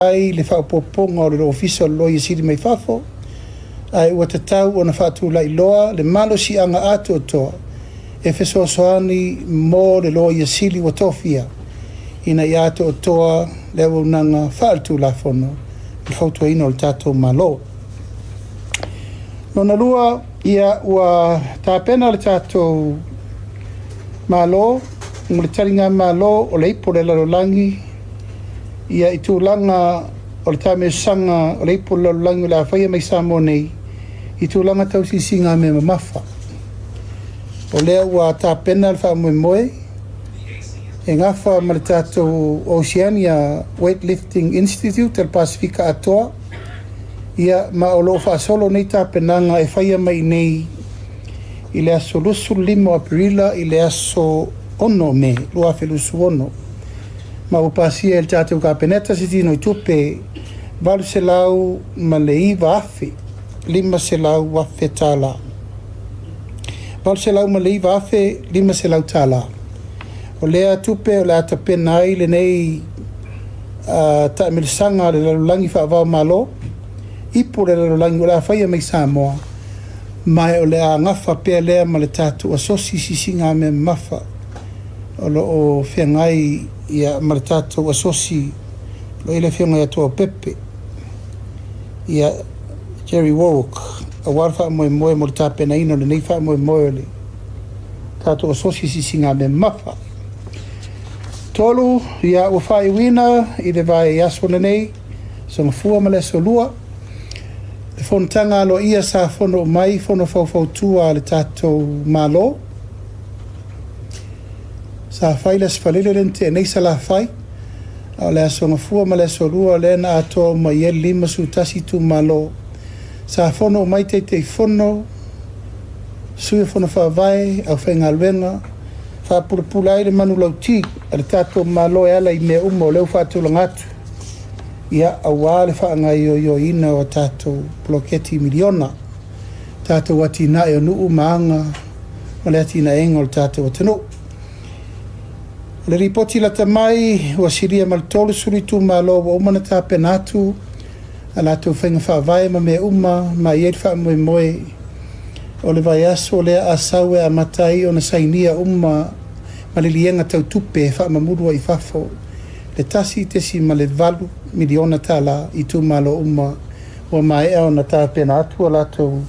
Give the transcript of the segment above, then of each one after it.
ai le whaupoponga o le ofisa lo i siri mai whafo, ai ua tatau o na whātu la iloa, le malo si anga ato toa, e feso soani mō le lo i siri wa tofia, ina i ato toa le unanga whātu la fono, le whautua ino le tātou malo. Nona lua, ia ua tāpena le tātou malo, mo le taringa malo o le ipo le lalolangi, ia i tūlanga o le tāme sanga o le ipo le lalolangi o le awhaia mai Samoa nei, i tūlanga tau sisinga me mamafa. O lea ua tāpena le wha moe moe, e ngafa ma le tātou Oceania Weightlifting Institute, le Pasifika atoa, ia ma o loo whaasolo nei tāpenanga e whaia mai nei i le aso lusu 5 Aprila i le aso ono me, lua whelusu ono. Ma upasia el tātou ka peneta si tino i tupe, valu se lau ma le iwa afe, 5 se lau wafe tāla. Valu se lau ma le iwa afe, 5 se lau tāla. O lea tupe o le ata pena ai le nei ta milisanga le lalulangi whaavao malo, ipo le lalulangi o le awhaia mai Samoa, mai o le a ngafa pea lea ma le tātou asosi sisinga me mafa, o lo o whiangai ia ma le tātou asosi, lo ile whiangai atua Pepe, ia Jerry Warwick, a warwha moe moe mo le tāpena ino le nei wha moe moe le tātou asosi sisinga me mafa. Tolu, ia ua whai wina i le vai aswana nei, so ngafua ma le solua, le fontanga lo ia sa fono mai, fono fau le tātou malo, sa whai les whalele lente e nei sa la whai, a le aso ngafua ma le solua le na ato ma ie 5 sutasi tu malo, sa fono mai te fono, sui fono whawai, au whainga luenga, whapurapula ai le manu lauti, a le tātou malo e ala i mea umo leu whātulanga atu. Ia awa le whaangai o ina o tātou ploketi miliona, tātou wati na e o nuu maanga, ma le ati na engo le tātou atanu. Le ripoti la tamai, wa siria maltolu suritu malo wa umana tāpena atu, a lātou whainga whaavai ma mea uma, ma iei wha moe moe, o le vai aso lea asau e a matai o na sainia ma le lienga tau tupe wha mamurua i whafo, le tasi tesi ma le 2 miliona tala i tu malo o mai eo na tāpena atu o lātou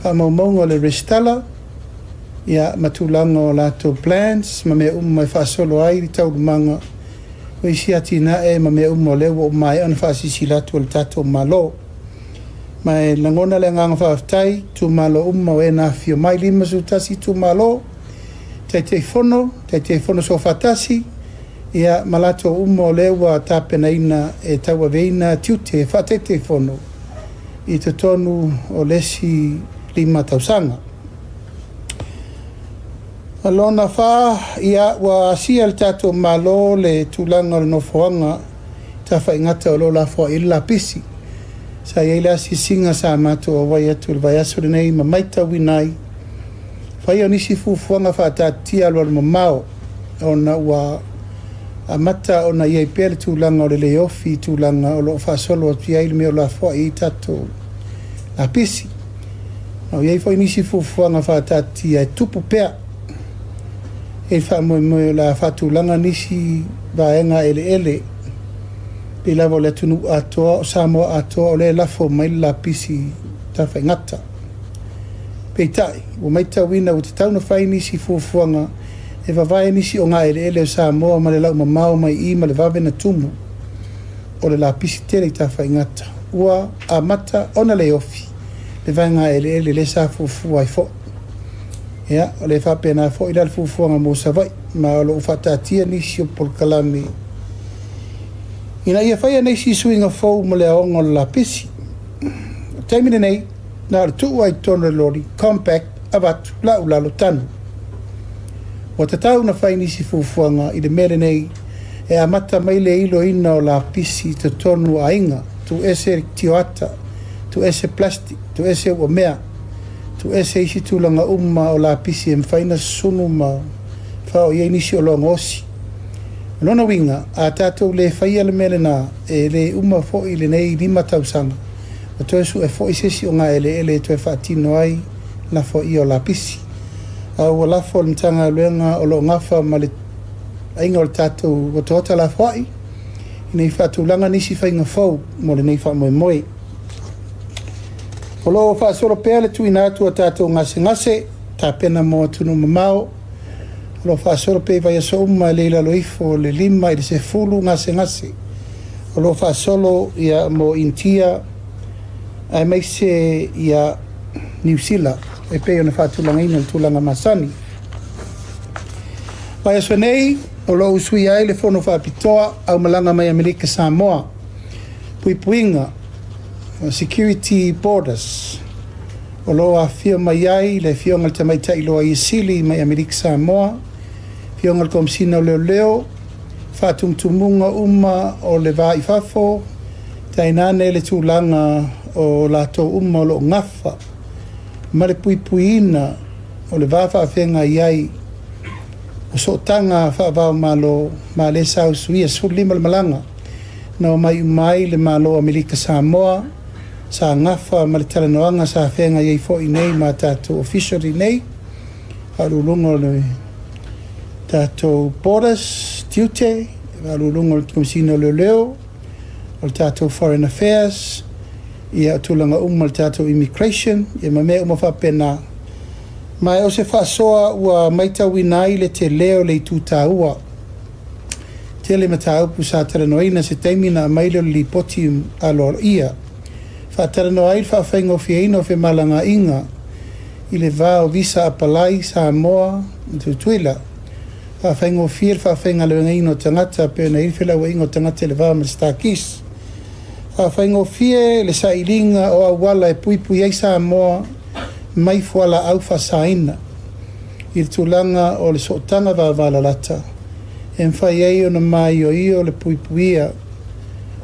wha maumaunga le restala, ia matulanga o lātou plans, ma mea i whaasolo ai i tau lumanga, o isi ati na e ma mea o leo o mai eo na whaasisi lātou le tātou malo. Mai langona le nganga whaaftai, tu malo o e na fio mai 5 sutasi tu malo, te fono so whatasi, ia malato o lewa tāpena ina e taua veina tiute whatete fono, i te tonu o lesi 5 tausanga. Alona wha, ia wa asia le tātou malo le tūlanga le nofoanga, ta whaingata o lo la fua ila pisi. Sa iei la si singa sa mato o vai atu le vai aso nei ma maita winai. Whai o nisi fufuanga whaatatia alwa le mamao o na ua a mata o na iei pele tūlanga o le leofi tūlanga o lo whaasolo o tia ili me o la fua i tato la pisi. O iei whai nisi fufuanga whaatatia e tupu pea. E wha moe la whaatūlanga nisi vaenga ele. Pe lavo le tunu atoa o Samoa atoa o le lafo mai la pisi ta whaingata. Pe tai, o mai tawina o te tauna whai nisi fuafuanga e wawai nisi o ngā ele o Samoa ma le lau mamao mai I ma le wawe na tumu o le la pisi tere ta whaingata. Ua a mata ona le ofi le vai ngā ele le sa fuafua I fo. Ia, o le whapena fo I lal fuafuanga mo savai ma o lo ufatatia nisi o polkalame. Ina ia whaia nei si suinga fau mo le aonga la pisi. Taimine nei, nā re tuu ai tonu lori, compact, avatu, lau lalo tanu. O te tau na whai nisi fufuanga I le mere nei, e amata mai le ilo ina o la pisi te tonu a inga, tu ese tioata, tu ese plastic, tu ese o mea, tu ese isi tūlanga o la pisi e mwhaina sunu ma whao iei nisi o longa osi. Lona winga, a tātou le whaia le mele nā, e le uma fo i le nei 5,000. O toi su e fo i sesi o ngā ele toi whaatino ai, la fo i o la pisi. Au la fo le mtanga luenga o lo ngafa ma le ainga o le tātou o tōta la fo ai. Nei whaatulanga nisi whainga fau, mo le nei wha moe moe. O lo whaasoro pēr le tui nātua tātou ngase, tā pena mo tunu mamao. Lo whaasoro pēr vai aso leila loifo le 5 i le 10 ngase. O lo whaasolo ia mo Intia, ai mai se ia New Zealand, e pēr o na whaatulanga ina le tūlanga masani. Vai aso nei, o lo usui ai le fono whaapitoa au malanga mai Amerika Samoa. Puipuinga, security borders. O lo a fio mai ai le fionga le tamaita i loa i sili mai Amerika Samoa. Fionga le komsina o leo, whaatumtumunga o le vā i fafo, tainane le tūlanga o lato o lo ngafa. Ma le puipuina o le vā whaafenga iai o so tanga whaavau malo ma le sau suia sulima le malanga na o mai le malo Amerika Samoa sa ngafa ma le talanoanga sa whenga iei fo i nei ma tātou officially nei alulungo le tātou borders tiute alulungo le komsina leo o le tātou foreign affairs ia tulanga le tātou immigration ia mame whapena mai o se whaasoa ua maita winai le te leo le tūtāua. Te le mataupu sa taranoina se teimina maile li poti alor ia. Whaataranoai whaafengo fiaino fe malanga inga i le vā o visa apalai sa moa tutuila. Whaafengo whaafenga le ngaino tangata pe na irwhela wa ingo tangata le vā mastakis. Whaafengo fie le sa ilinga o awala e puipui ai sa moa mai fuala au fasaina i tulanga o le sotanga va lata en fai ai ona mai o io le puipuia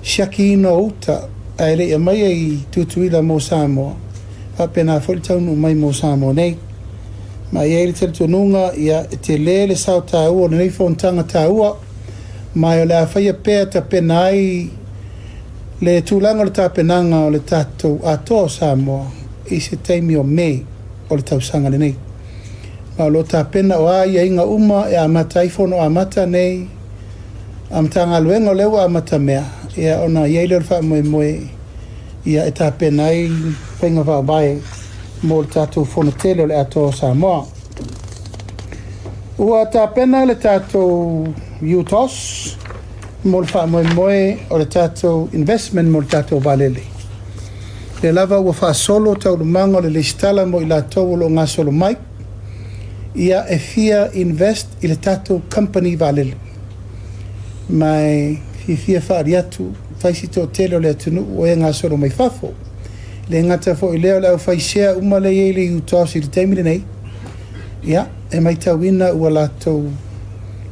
shaki ino uta ai le mai ai tutuila mo Samoa apena fol taunu mai mo Samoa nei mai ai le tununga ia te lele sau tau o nei fontanga tau mai o le afai pe ta penai le tulanga le tapenanga o le tatou ato Samoa i se teimi o mei o le tausanga le nei. Ma lo ta pena o ai inga e amata ifono amata nei amtanga luenga leo amata mea ia ona iei wha moe ia e ta pena ai penga wha vai mo le tātou fono tele o le ato Samoa. Ua ta pena le tātou UTOS mo le wha moe o le tātou investment mo le tātou valele. Le lava ua whaasolo tau lumanga le listala mo i la tau lo ngā solo mai. Ia e fia invest i le tātou company valele. Mai fia whaariatu, whaisi tō telo le atunu o e ngā solo mai fafo. Le ngata fo i leo lau whaisea umale i le utos i le teimile nei. Ia, e mai tau ina ua la tau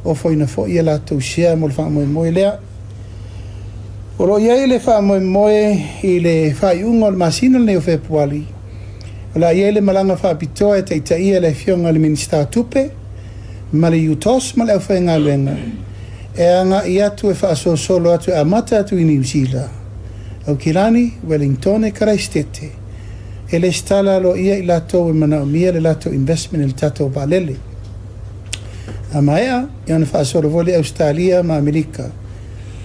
o foina fo i la tau shea mo le wha moe lea. O lo iai le wha moe i le whaiunga o le masina le o Februari. O la iai le malanga wha pitoa e teitai le fionga le Minister Tupe, ma le UTOS ma le au whainga luenga. E anga i atu e wha so solo atu a mata atu i New Zealand. Au Kirani, Wellington e Karaistete. E le stala lo ia i lato e mana o mia le lato investment il tato valele. A maea, i ana wha solo voli Australia ma Amerika.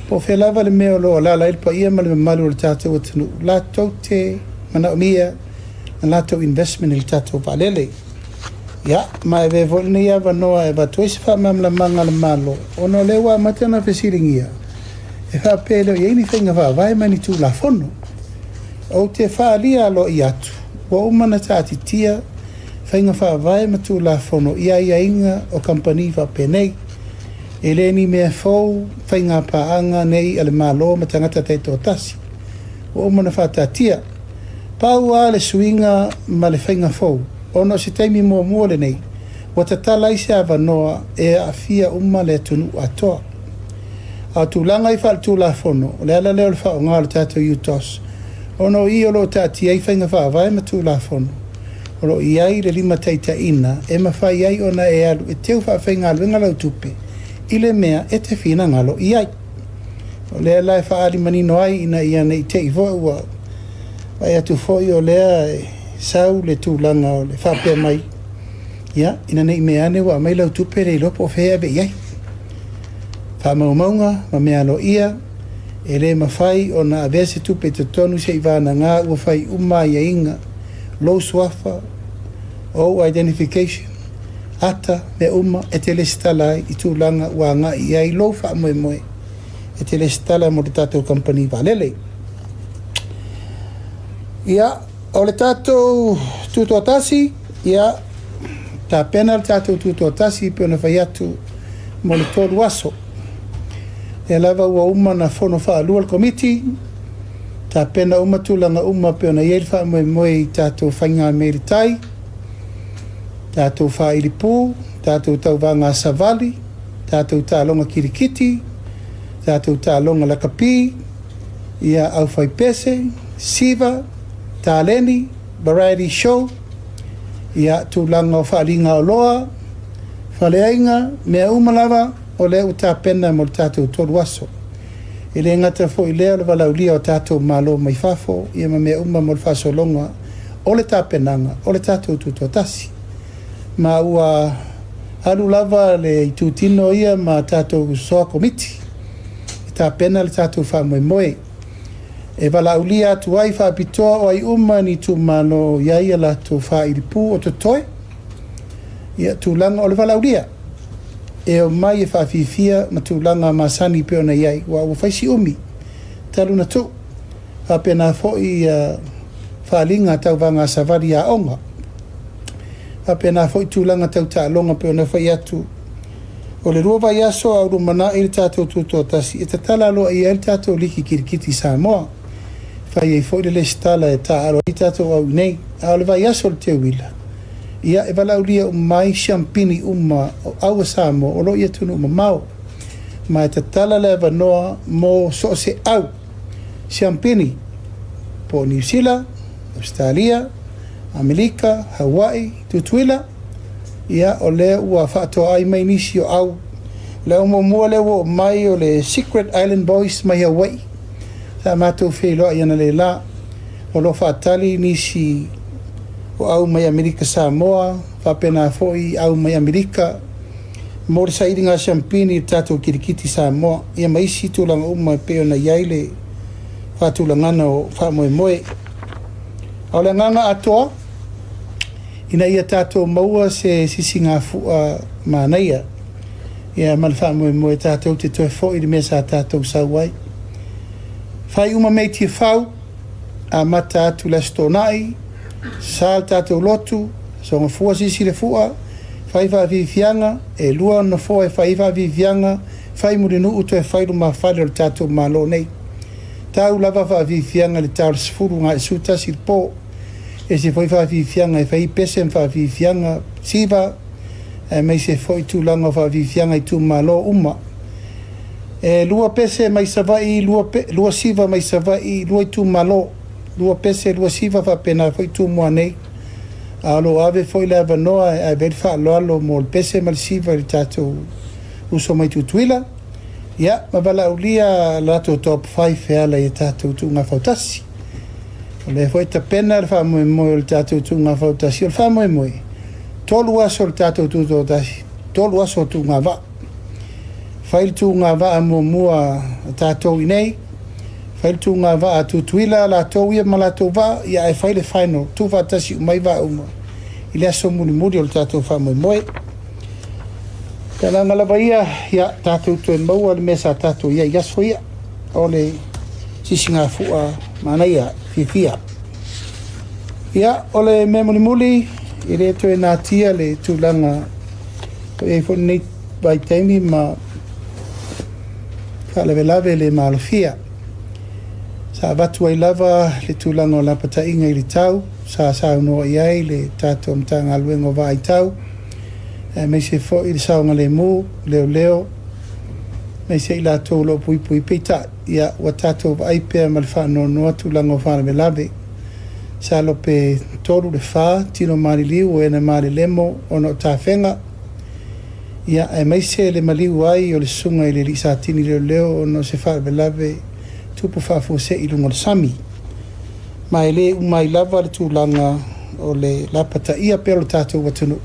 Po fe lava le meo lo la il pa ia ma le malu le tātou atunu. Lato te mana o mia na lato investment il tātou valele. Ia, ma e ve volne ia vanoa e va toisi wha mamla manga le malo. Ono lewa matana fesiringia. E wha pēleo i eini whainga wha vai mani tū la fono. O te wha lia lo i atu. Wa umana tāti tia whainga wha vai ma tū la fono. Ia inga o kampani wha penei. E le ni mea fau, whainga paanga nei ale malo ma tangata te tō tasi. O mana whātātia. Pau a le suinga ma le whainga fau. Ono se teimi mua le nei. Wa ta talai se awanoa e a fia le tunu atoa. A tūlanga i whal tūla fono. O le ala leo le wha o ngā le tātou UTOS. Ono i o lo tāti ai whainga wha vai ma tūla fono. O lo i ai le 5 teita ina. E ma whai ai ona e alu. E teu wha whainga alu inga lau tupe. ile mea e te whina ngalo i ai. O lea lai whaari manino ai ina ia nei te iwo ua. Vai atu foi o lea e sau le tūlanga o le whapea mai. Ia, ina nei mea ane wa mai lau tupere i lopo o whea be iai. Whamaumaunga, ma mea lo ia, e le mawhai o na avese tupe te tonu se i vana ngā ua whai uma ia inga, low swafa, o identification, ata me uma e te le stala i tūlanga ua ngā i ai lo wha moe moe, e te le stala mo te tātou company valele. Ia, o le tātou tūtotasi, ia, tā pena le tātou tūtotasi pe ona whai atu mo le tōru aso. E lava ua uma na whono wha alua le komiti, tā pena uma tūlanga uma pe ona iei wha moe moe i tātou whainga me le tai, tātou wha iripu, tātou tau wanga savali, tātou tālonga kirikiti, tātou tālonga lakapi, ia au whai pese, siva, tāleni, variety show, ia tūlanga o whaaringa o loa, whaleainga, mea umalava, o leo tā pena mo tātou tolu aso. E le ngata fo i leo le walaulia o tātou malo mai fafo, ia ma mea uma mo le whasolonga, o le tā penanga, o le tātou tutotasi. Ma ua alu lava le itutino ia ma tātou soa komiti. E tā pena le tātou wha moe moe. E walaulia atu ai wha pitoa o ai uma ni tu mano iaia la tu wha iripu o to toi. Ia tūlanga o le walaulia. E o mai e whawhiwhia ma tūlanga masani pe ona iai, wa ua whaisi umi, taluna tu, a pena fōi whaalinga tau wanga savari a onga. A pena fōi tūlanga tau tālonga pe ona whai atu. O le rua vai aso au rumana i le tātou tūtotasi, e tatala aloa i le tātou liki kirikiti Samoa. Whai ei fōi le stala e tā aro i tātou au nei, a le vai aso le te uila. Ia e walaulia mai champini uma o aua Samoa o lo ia tunu uma mau. Ma e tatala le wanoa mo so se au champini po New Zealand, Australia, Amerika, Hawaii, Tutuila. Ia o le ua whaatoa ai mai nisi o au. Le o mua le o mai o le Secret Island Boys mai Hawaii. Sa mātou wheloa iana le la. O lo whaatali nisi o au mai Amerika Samoa, whapena foi au mai Amerika, mo le sairinga champini tātou kirikiti Samoa, ia maisi tūlanga uma peo na iaile, whatūlangana o whamoe moe. Au le nganga atoa, ina ia tātou maua se sisinga fua mānaia, ia mal whamoe moe tātou te toe foi le mesa tātou sauai. Whai uma mei tia whau, a mata atu la stonai, sal tātou lotu, so ngā fua sisi le fua, whai whavivianga, e lua na fua e whai whavivianga, whai murinu uto e whai ruma whai le tātou malo nei. Tau lava whavivianga le tāu sifuru ngā e suta si po, e se whai whavivianga e whai pese whavivianga siva, e mei se whai tūlanga whavivianga i tū malo uma. E lua pese mai savai, lua siva mai savai, lua i tū malo, lua pese lua siva fa pena foi tu mo nei alo ave foi la vanoa e ver fa lo alo mo pese mal siva il tato uso mai tutuila ya ma bala ulia la to top 5 ala e tato tu nga fautasi le foi ta pena fa mo il tato tu nga fautasi fa mo tolu aso il tato tu to dasi tolu aso tu nga va fail tu nga va mo mua tato nei Fail tu ngā wā atu tuila la tau ia ma la tau wā ia e whaile whaino tu wā tasi umai wā uma. I lea so muni muri o le tātou wha moe moe. Tēnā ngalawa ia tātou tue maua le mesa tātou ia iaso ia o le sisi ngā fua mana ia whiwhia. Ia o le me muni muli i le tue nā tia le tūlanga e whoni nei vai teimi ma whalewe lawe le malofia. Sa watu ai lava le tūlanga o la patainga i le tau, sa unoa i ai le tātou mtanga aluengo wā i tau, me se fo i le saunga le mū, leo, me se i la tō lo pui peita, ia wa tātou wa aipea ma le whāno noa tūlanga o whāna me lawe, sa lo pe tōru le whā, tino mari liu o ena mari lemo o no tā whenga, ia e mai se le maliu ai o le sunga i le lisatini leo ono se whavelave tupu whafose i lungo le sami. Ma le umai lava le tūlanga o le lapata ia pero tātou watunu.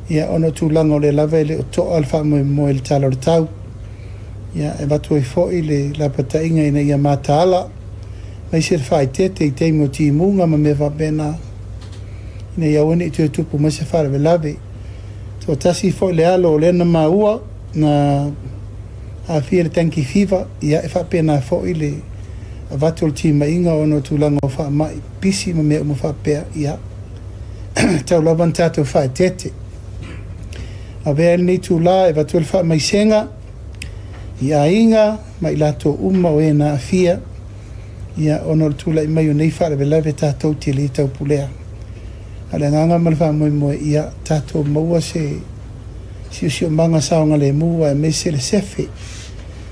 Ia ono tūlanga o le lava le o toa al whamoe le tala o le tau. Ia e watu e fōi le lapata inga ina ia mātaala. Mai se whai tete i teimo ti munga ma me whabena. Ina ia wane i tue tupu mai se whavelave. Tō tasi fōi le alo o lena maua na a fia le tanki fiva. Ia e whapena fōi le vatul tima inga ono tūlanga o wha mai pisi ma mea umu whapea ia tau lawan tātou whae tete a vea ni tūla e vatul wha mai senga ia inga mai lato uma o ena a fia ia ono tūla i mai o nei wha le lave tātou te le tau pulea a le nganga malwha moe moe ia tātou maua se si manga saonga le mua e mese le sefe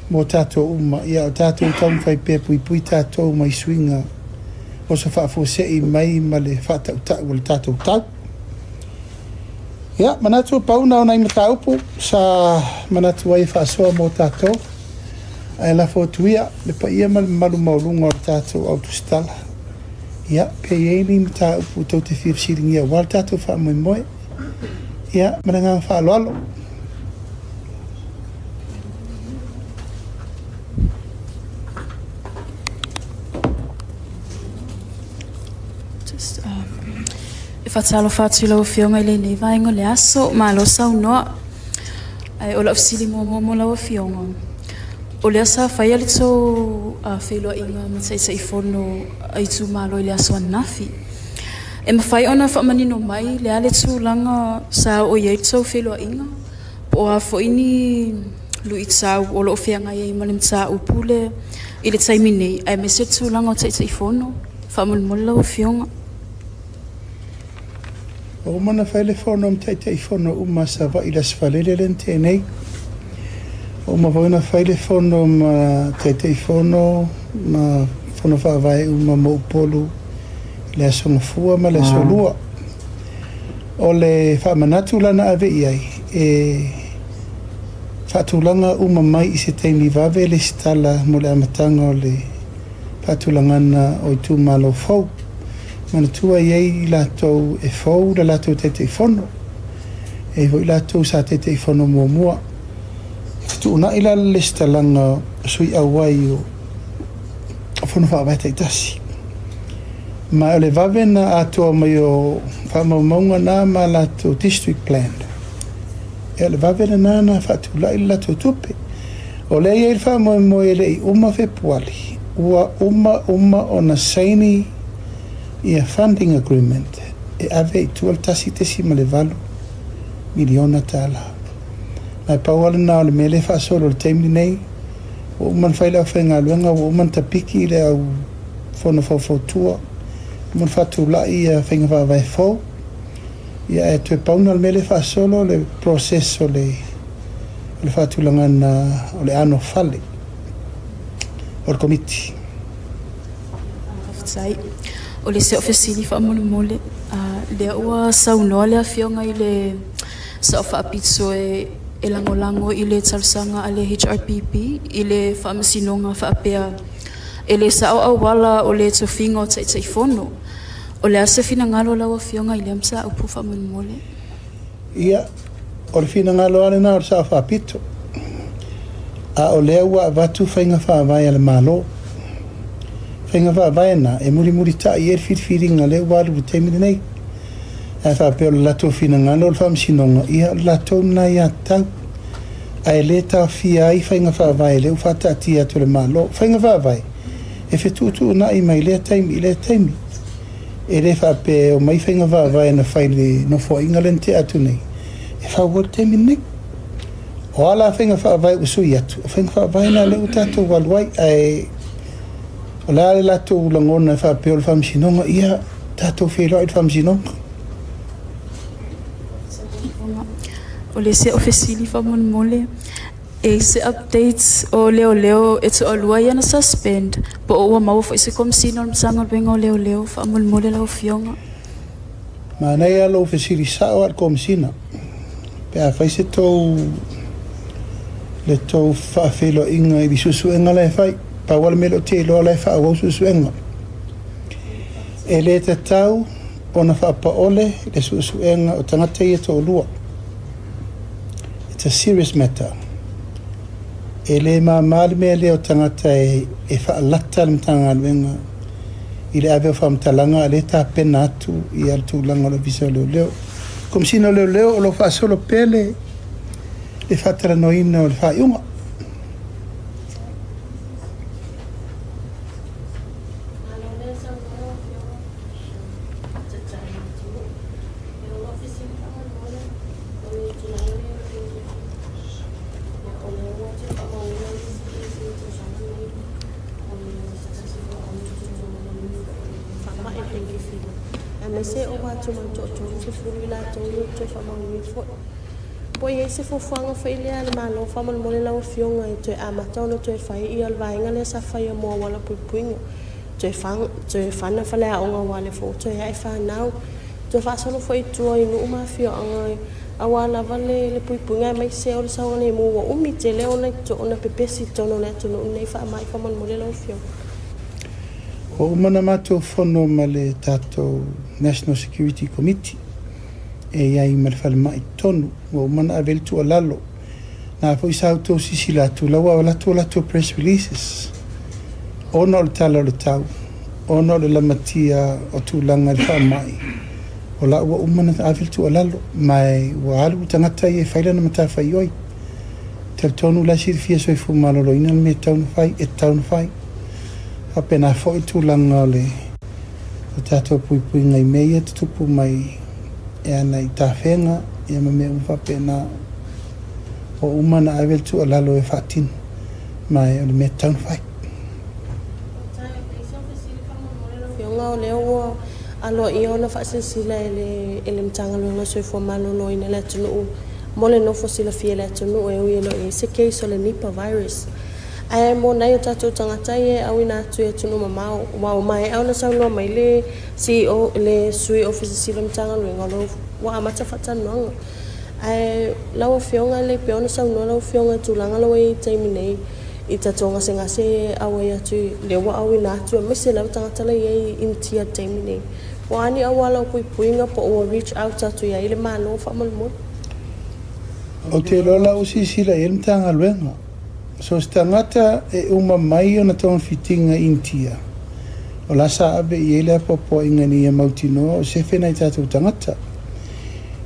mo tātou uma, ia o tātou taum whai pē pui tātou mai suinga o sa whaafosei mai ma le whaatau tau o le tātou tau. Ia, manatu pauna o nai mata upu sa manatu ai whaasoa mo tātou ai la fōtuia le pa ia malu maulunga o tātou autostala. Ia, pe iei mata upu tau te whirsiringia wal tātou wha moe moe. Ia, mananga whaaloalo. E whatalo whātu lau whionga i le nei vaenga le aso, ma lo sau noa. Ai o lau sili mo lau whionga. O le asa whaia le tō wheloa inga mataita i whono ai tū malo i le aso anafi. E mawhai ona whamanino mai le ale tū langa sa o iei tō wheloa inga. Po a whoini lui tau o lo whianga i ma le mta upule i le taimi nei. Ai me se tū langa o taita i whono. Whamanino lau whionga. O mana whaile whono mtaita i whono uma sa wa i las whalele len tēnei. O ma waina whaile whono ma taita i whono, ma whono whaawai uma mo upolu, le asonga fua ma le solua. O le whaamanatu lana ave iai, e whaatulanga uma mai i se teimi wawe le stala mo le amatanga o le whaatulangana o i tū malo fau. Mana tua iei latou e fau la latou tete i fono. E hoi latou sa tete i fono mua mua. Tu una ila lista langa sui awai o fono whaawata i tasi. Ma o le vavena atoa mai o whaamaunga nā ma latou district plan. E o le vavena nā na whaatula i latou tupe. O le iei whaamaunga le i uma fepuali. Ua uma o na saini ia funding agreement e ave i tual tasi tesi ma le valu miliona tala. Mai pauala na o le mele whaasolo le teimli nei o uman whaila whainga luenga o uman tapiki le au whono whauwhautua uman whaatulai a whainga whaawai whau ia e tue pauna le mele whaasolo le proces o le whaatulangana o le ano whale o le komiti. O le se ofesili wha mole le ua saunoa le awhionga i le sa ofa apitso e langolango i le talsanga a le HRPP i le whaamasinonga whaapea e le sa au wala o le tofinga o taita i whono o le ase fina ngalo lau awhionga i le amsa au pufa mole. Ia, o le fina ngalo ale na o sa ofa apito a o le ua vatu whainga whaavai ale malo. Whainga whaavaina e muri ta i e whiriwhiringa le walu teimini nei. E whaapeo le lato whina ngano le whamsinonga ia lato na ia tau. A e le ta whia i whainga whaavai le uwhata ati atu le malo. Whainga whaavai e whetutu na i mai le taimi. E le whaapeo mai whainga whaavai na whaile no fo inga lente atu nei. E whaua teimini nei. O ala whainga whaavai usui atu. Whainga whaavai na le utato waluai ai o la le latou lagona e whaapeo le whamsinonga ia tātou wheloa i whamsinonga. O le se ofesili whamole e se updates o leo e to alua ia na suspend po o ua mau fo se komsino le msanga benga o leo whamole lau whionga. Ma nei alo ofesili sao al komsina. pe a fai se tau le tau whaafelo inga i susu enga lai fai pa wale melo te loa lai wha au susu enga e le te tau ona whaapa ole le susu enga o tangata i to lua. It's a serious matter. E le maali mea le o tangata e whaalata le mtanga aluenga i le ave o whamtalanga a le ta pena atu i al tūlanga lo visa leo leo. Kom sino leo leo o lo whaasolo pele le whatara noina o le whaiunga. Se fofanga faile ale malo fama mole la fionga e te amata no te fai I al vainga le sa fai mo wala pupuinga te fana fale a onga wale fo te ai fa now te fa solo foi tu I no uma fio anga awala vale le pupuinga mai se o sa ona mo o mi te le ona to ona pepesi tono le to no nei fa mai fama mole la fionga o mana mato fono male tato National Security Committee e iai malfal mai tonu o mana avel tu alalo na foi sauto sisila tu la wa la tu press releases ono le tala le tau ono le matia o tu langa fa mai o la wa mana avel tu alalo mai wa alu tangata e faila na mata fai oi tel tonu la sirfia so fu malo lo ina me tau fai e tau fai apena foi tu langa le tato pui ngai mei tu pu mai e ana I tawhenga e me uwhapena o umana avel tu alalo e whatin mai o le me taun whai. Fionga o leo alo I ona whaasisila ele mtanga luenga soi fo malo no ina le tunu mole no fo sila fia le tunu e ui no e se case o le Nipah virus. Ai mo nai o tatou tangata e au ina atu e tunu mamau wao mai au na saunoa mai le CEO le sui office sila mtanga luenga lo wa amata whatanonga. Ai lau fionga le peona saunoa lau fionga tūlanga lau e taimi nei I tatonga se ngase au e atu le wa au ina atu me se lau tangata le e intia taimi nei. Wa ani au ala pui puinga po o reach out atu ia ile malo whamalmo. O te lola usi sila e mtanga luenga. So stangata e uma mai o na tong fitinga intia. O la sa abe I ele popo inga ni e mautino o se whenai tātou tangata.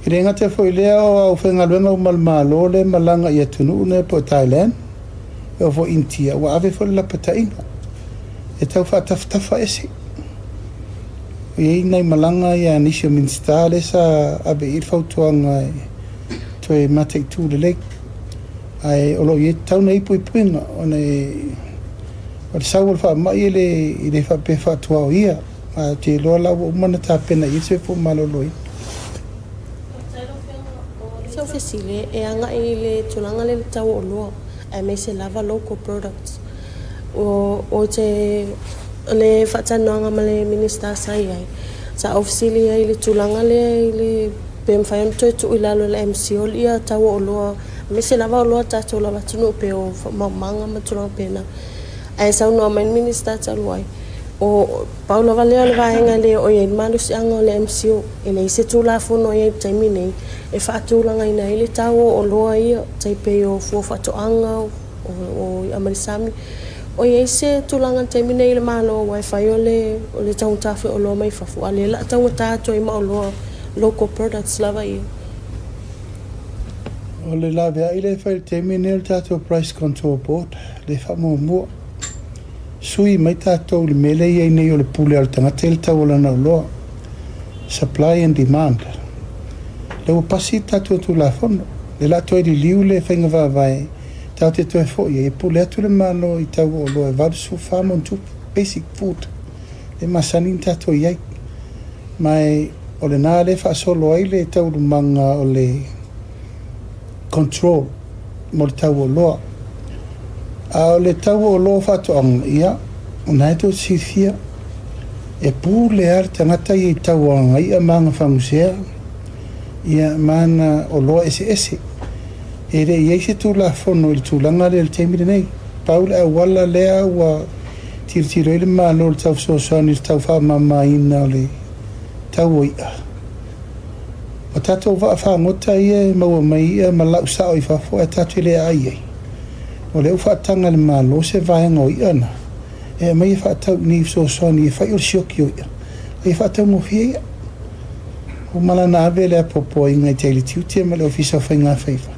I renga te fo lea o au whenga luenga o malmalo le malanga I atunu une po Thailand e o fo intia wa ave fo la pata inga. E tau whaataftafa ese. O iei nei malanga I a nisio minstale sa abe I whautuanga to e matei tū le lake. Ai olo ye tau nei pui puinga o nei o le saual wha mai I le wha pe wha tua o ia a te loa lau o mana tā pena I se po maloloi. Se ofisile e anga I le tulanga le tau o loa e me se lava local products o te le whatanoanga ma le minister sai ai sa ofisile ai le tulanga le pem whaiam toi tu ilalo le MCO ia tau o loa me se lava o loa tatou lava tunu pe o manga matulanga pena ai sau no main minister taluai o Paulo Valeo le vaenga le o ye malu si anga le MCO e le se tu la fono ye taimi nei e whaatulanga ina ile tau o loa ia tai pe o fuafato anga o amarisami o ye se tulanga taimi nei le malo wifi o le tau tafe o loa mai fafu ale la tau tato I ma o loa local products lava ia O le lawe a ile whai taimi nei le tātou price control board le wha mua sui mai tātou le mele I nei o le pule al tangata le tau o lana loa supply and demand le o pasi tātou tu la fono le la toi li liu le whainga wawai tau te toi fo e pule atu le malo I tau o loa e vadu su whamon tu basic food le masanin tātou iai mai o le nā le wha solo ai le tau lumanga o le control mo le tau o loa a le tau o loa whatoanga ia o nai tō sifia e pū le ar tangata I tau anga I a manga whangusea ia mana o loa ese e re ia se tulafono i le tulaga le taimi lenei paule auala lea ua tiritiro i le malo le tausoasoani le taufaamamaina o le tauoia o tatou faafagota ia e maua mai ia ma laʻusao i fafo e tatou i le aai ai o le ufaataga le malo se vaega o ia ana e mai e faatauini fesoasoani e fai o le sioki o ia e faataugofia ia o malana ave le apopoaiga i taile tiutia ma le ofisa o faiga faifa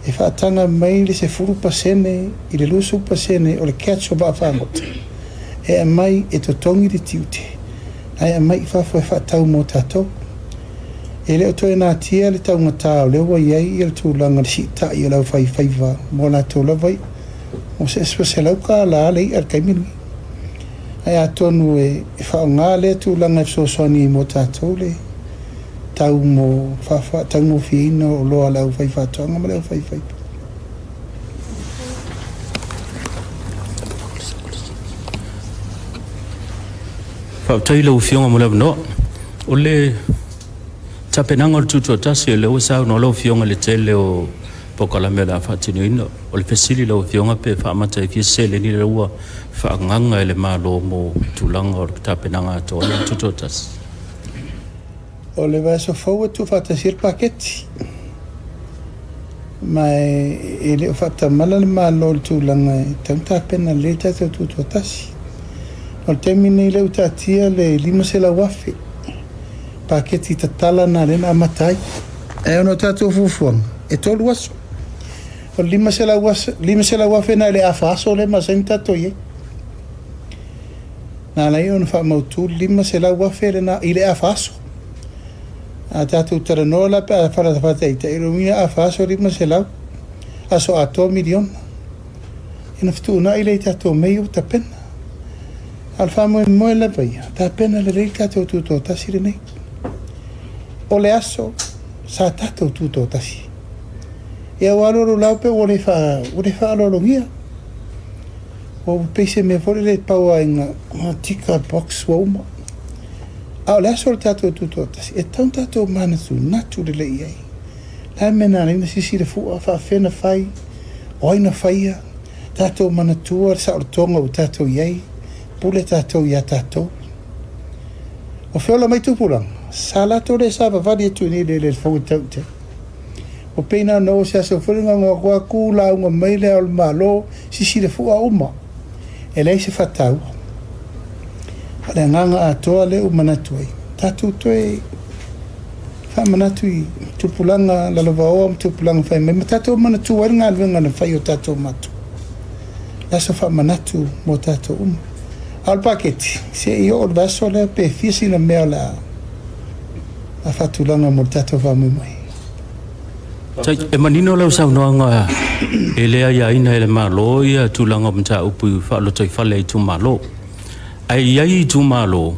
e faataga mai le 10% i le 2% o le catch o faafagota e mai e totogi le tiuti ae mai i fafo e faatau mo tatou e le o toe natia le taugatā o le ua iai ia le tulaga le siʻitaʻi o lau faifaiva mo latou lava ia o se lau kālā le ia le kaimilugi ae atonu e faaogā lea tulaga e fesoasoani mo tatou le tau mo tau mo fiina o loa lau faifatoaga ma lau faifaipa Fa'atai lau fionga mo lau no. O le tapenaga o le tutuatasi e le ua sau no lau fionga le tele o pokalame la fa'atinoina o le fesili lau fionga pe fa'amataifia seleni le ua fa'agaga e le malo mo tulaga o le tapenaga atoa le tutuatasi. O le vaesofou e tufaatasi le paketi ma e le o fa'atamala le malo o le tulaga e tautapena le tatou tutuatasi o le taimi nei leu tatia le 5 selauafe paketi tatala na lena amatai e ono tatou fuafuaga e tolu aso o le 5 selauafe na le afaaso le masani tatou iai na lai ona fa'amautu 5 selauafe lena i le afaaso a tatou taranoa la pe a falatafataʻitaʻi lomia afaaso 5 selau aso atoa miliona ina fetuunaʻi lei tatou mai o tapena a le faamoemoe lava ia tapena lelei tatou tutoatasi lenei o le aso sa tatou tutoatasi ia ua alololau pe ua le faalologia ua peise mea foʻi le pauaiga tika box ua uma a o le aso le tatou tutoatasi e tau tatou manatu lelei ai la mena leina sisi le fuʻa faafena fai o aina faia tatou manatua le saʻolotoga ua tatou iai pule tatou ia tatou o feola mai tupulaga sa latou le sa vavali atu nei le fauitaute o peina no se asofoliga goagoa kulauga mai le ao le malo sisi le fuʻa uma e lei se fataua a le agaga atoa le u manatu ai tatou toe faamanatu i tupulaga lalavaoa ma tupulaga fai mai ma tatou manatu ai le galuega na fai o tatou matu laso faamanatu mo tatou uma ao le paketi seʻi oo le vaso lea pe fia sina mea o le a faatulaga mo le tatou faamoemoe E manino lau saunoaga e lea iaina e le malo ia tulaga o mataupu fa'alotoi fale ai tumalo ai iai tumalo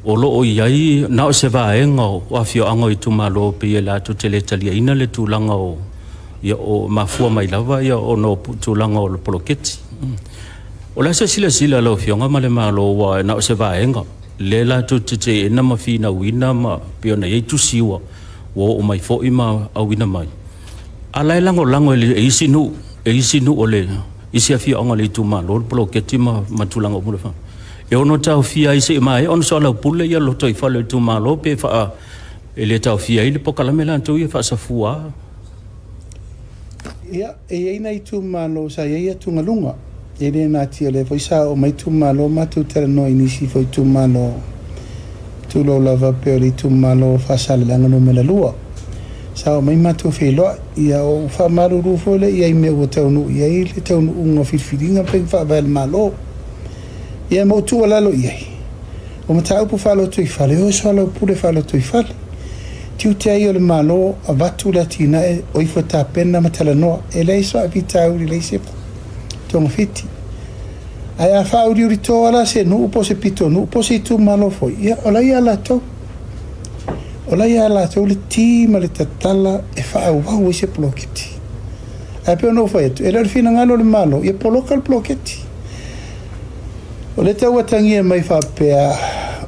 o loo iai na o se vaega o afioaga i tumalo pe ia latou teletaliaina le tulaga o ia o mafua mai lava ia ono tulaga o le poloketi o le silasila lau fioga ma le malo ua na o se vaega le latou teteena ma finauina ma pe ona iai tusiua ua o mai foʻi ma auina mai ala e lagolago e isi nu o le isi afioaga le itumalo le poloketi ma tulaga o mulefa e ono taufia i se mai ono so lau pule ia loto i fale tumalo pe fa e le taufia i le pokalame lantou ia faasafua ia e ina i tumalo sa ia tungalunga e le natia le foisa o mai tumalo matu terano inisi foi tumalo tulo lava pe o le tumalo faasalelega no melalua sa o mai matu feloa ia o faamaruru foi le ia i mea ua taunuu ia i le taunuuga filifiliga pe faavae le malo ia mautua lalo iai o mataupu faaloto i fale o so alau pule faaloto i fale tiute ai o le malo a vatu le atinae o ifo tapena ma talanoa e lei so avitauri lei sepa togafiti ae a faauriuritoa la se nuu po se pito nuu po se itumalo foi ia o lai a latou le ti ma le tatala e faauau i se poloketi ae pe ona ufai atu e le finagalo le malo ia poloka le poloketi o le tauatagia mai faapea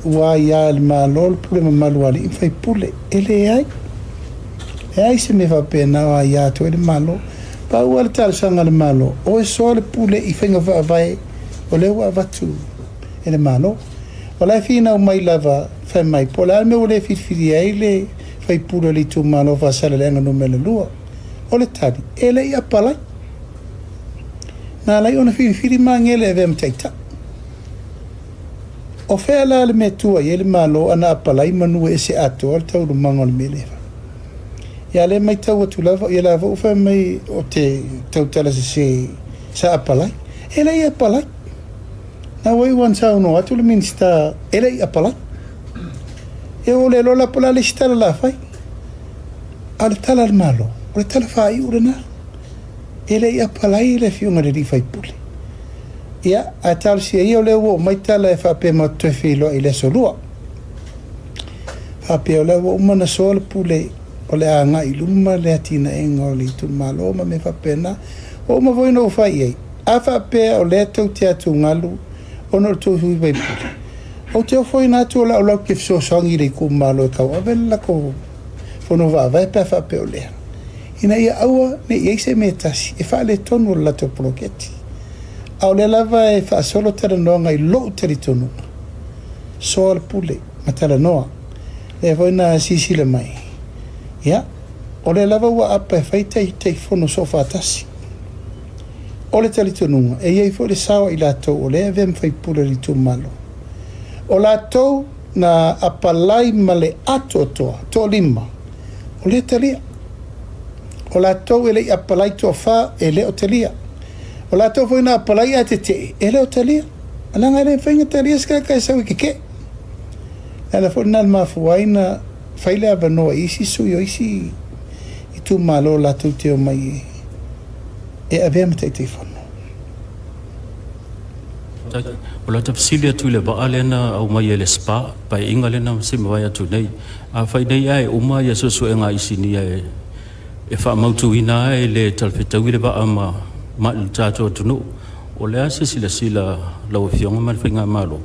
ua ia le malo le pule mamalu ali'i fai pule e leai E ai se me fa pena wa ia to le malo. Pa ua le tala sanga le malo. O e soa le pule I whenga wa vai. O le ua vatu. E le malo. O lai fina o mai lava whai mai. Po la me o le whiwhiri ai le whai pule li tu malo wa sala le anga no me le lua. O le tari. E le ia palai. Nā lai ona whiwhiri maa ngele e vem teita. O whea la le me tua I le malo ana apalai manua e se ato al tau rumango le me lewa. Ia le mai tau atu lava, ia lava uwha mai o te tau tala se sa apalai. E lei apalai. Nā wai wan sa uno atu le minista, e lei apalai. E o le lola pola le sitala la fai. A le tala le malo, o le tala whai ure nā. E lei apalai le fiunga le rifai pule. Ia, a tala si ia o le uo mai tala e whape ma tue whilo I le solua. Whape o le uo umana soa le pule o le anga I luma le atina enga o le tu malo ma me whapena o ma voino o whai ei a whapea o le tau te atu ngalu o no tau hui bai pule o te o whai natu o la o lau ke fso songi le ku malo e kau avela ko whono wa vai pia whapea o lea ina ia aua ne iei se me tasi e wha le tonu o la te proketi a o le lava e wha solo tera noa ngai lo teri tonu so al pule ma tera noa e voina sisi le mai ia o le lava ua apa e whai tei whono sofa atasi o le talitonunga e iei fo le sawa I lātou o le avem whai pula li tu malo o lātou na apalai ma le ato toa to lima o le talia o lātou e le apalai toa wha e le o talia o lātou fo ina apalai a te e le o talia alanga le whainga talia ska kai sawi kike ala fo nal mafuaina whaile a wanoa isi sui o isi I tu malo la tu te o mai e avea mata te whanu. O la tafsili atu le wa alena au mai le spa pai inga lena se mawai atu nei a whai nei ai uma ia susu e ngā isi ni e wha mautu ina e le talwhetau le wa ama ma il tato atu no o le ase sila lau fionga ma whinga malo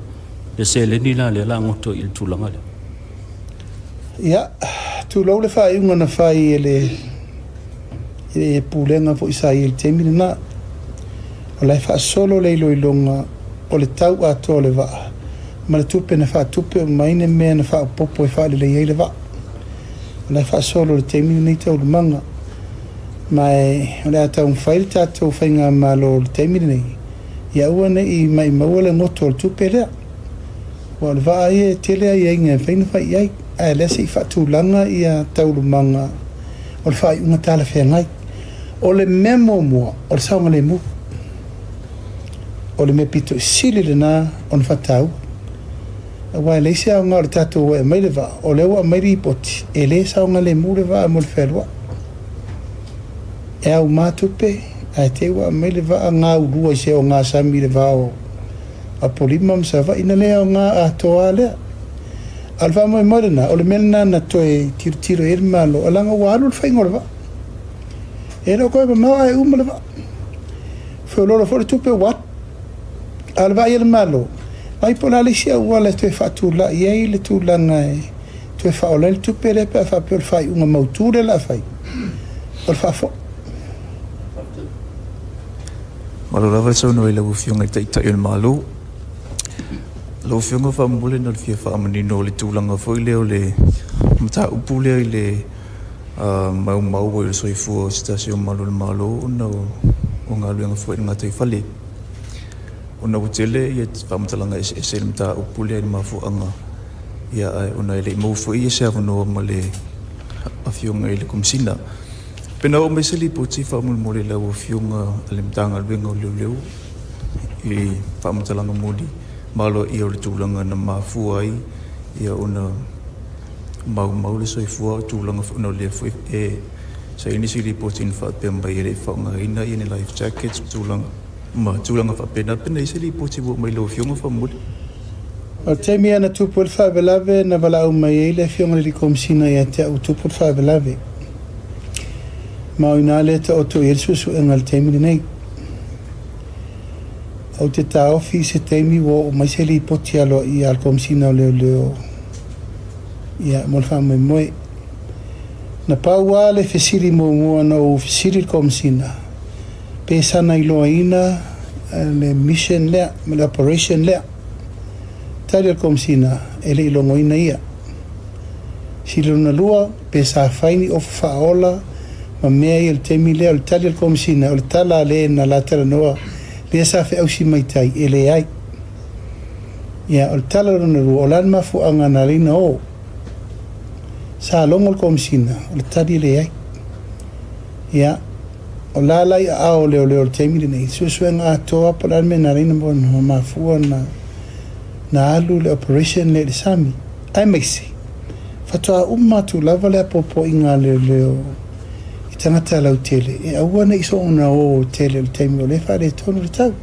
le se le nila le la ngoto il tulanga le. Ia, tu lau le whai unga na whai e pūlenga fo isa I le temini na o lai wha solo le ilo ilonga o le tau ato le waa ma le tupe na wha tupe o maine mea na wha popo e wha le le waa o lai wha solo le temini nei tau le manga mai o le atau mwhai le tatou whainga malo le temini nei ia ua nei mai maua le ngoto le tupe lea o le waa e tele ai inga whaina whai iai a lese I whatulanga ia taulumanga o le whai unga tala whengai o le memo mua o le saunga le mu o le me pito sili le na o le whatau a wai leise au ngā o le tatou e mai le wa o le ua mai ripoti e le saunga le mu le wa mo le whelua e au mātupe a te ua mai le wa ngā urua I se o ngā sami le wa o a polima msawa ina lea o ngā a toa lea alfa mo morena o le melna na toe tiro e malo alanga walu le faingo le va e no ko ma e le va fo lo fo tupe wat alva e le malo ai pola le sia wala te fatu la ye le tu la ngai te fa o le tupe le pa fa per fai una mautura la fai por fa fo malo la so no le ufionga te il malo lo fionga fa mbule no fia fa manino le tulanga foi leo le mata upule le mau le soifu station malo no onga luenga foi ngata fale ona utele ye fa mtalanga se mata upule ma fu anga ya ona le mo foi se no male afionga le kumsina pena o meseli poti fa mole la fionga le mtanga luenga leu e fa mtalanga modi malo I o le tūlanga na mafuai ia ona mau le soifua tūlanga no le foi e sa inisi reporting fa pemba ia le whaunga ina I ne life jackets tūlanga fa pena isi reporti wo mai lo fionga fa muli o te mea na tupul fa belave na wala au mai le fionga li komsina ia te au tupul fa belave mau ina le te oto irsusu engal temini nei au te tau fi se temi wo mai se li poti alo I al komsina leo ia mo fa mai moi na paua le fesili mo na o fesili komsina pe sana iloina le mission le le operation le tali komsina ele ilongoina ia silo na lua pe sa faini of faola ma mea il temi le o tali komsina o tala le na la tala noa le sa fe au si mai tai ele ai ia o tala na lua o lan mafu anga na lina o sa longol komsina o tali le ai ia o lalai ao leo temi le nei susuenga atoa pa me na lina mo mafu na alu le operation le sami ai mexi fatoa tu lava le popo inga leo i tangata lau tele e aua na iso ona o tele le temi o le whare tonu le tau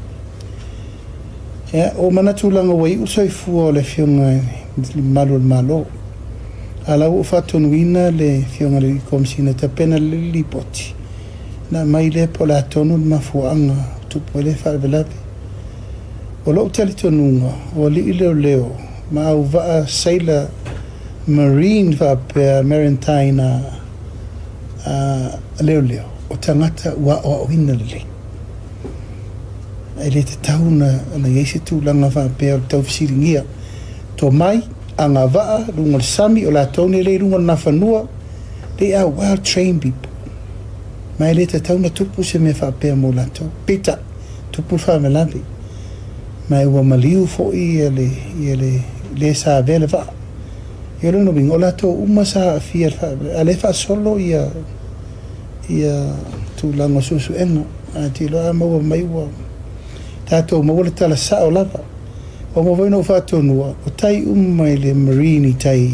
o manatu langa wai usoi fua le fionga malo ala o fatonu ina le fionga le komsina ta pena le lipoti na mai le pola tonu mafuanga tupo le whare velape o lo tali tonunga o li leo ma au va sailor marine va pe maritime leo o tangata wa o ina le ele te tauna na yesi tu langa va pe o tau fisiringia to mai anga va lungo sami o la tone le lungo na fanua they are well trained people mai le te tauna tupu se me fa pe mo la to pita tupu fa me labi mai wa maliu fo i le sa vele va yo no bingo la to uma sa fier fa ale fa solo ia tu la no susu eno ati lo amo mai wa tato mo le tala sa o lava o mo no fa to no o tai mai le marine tai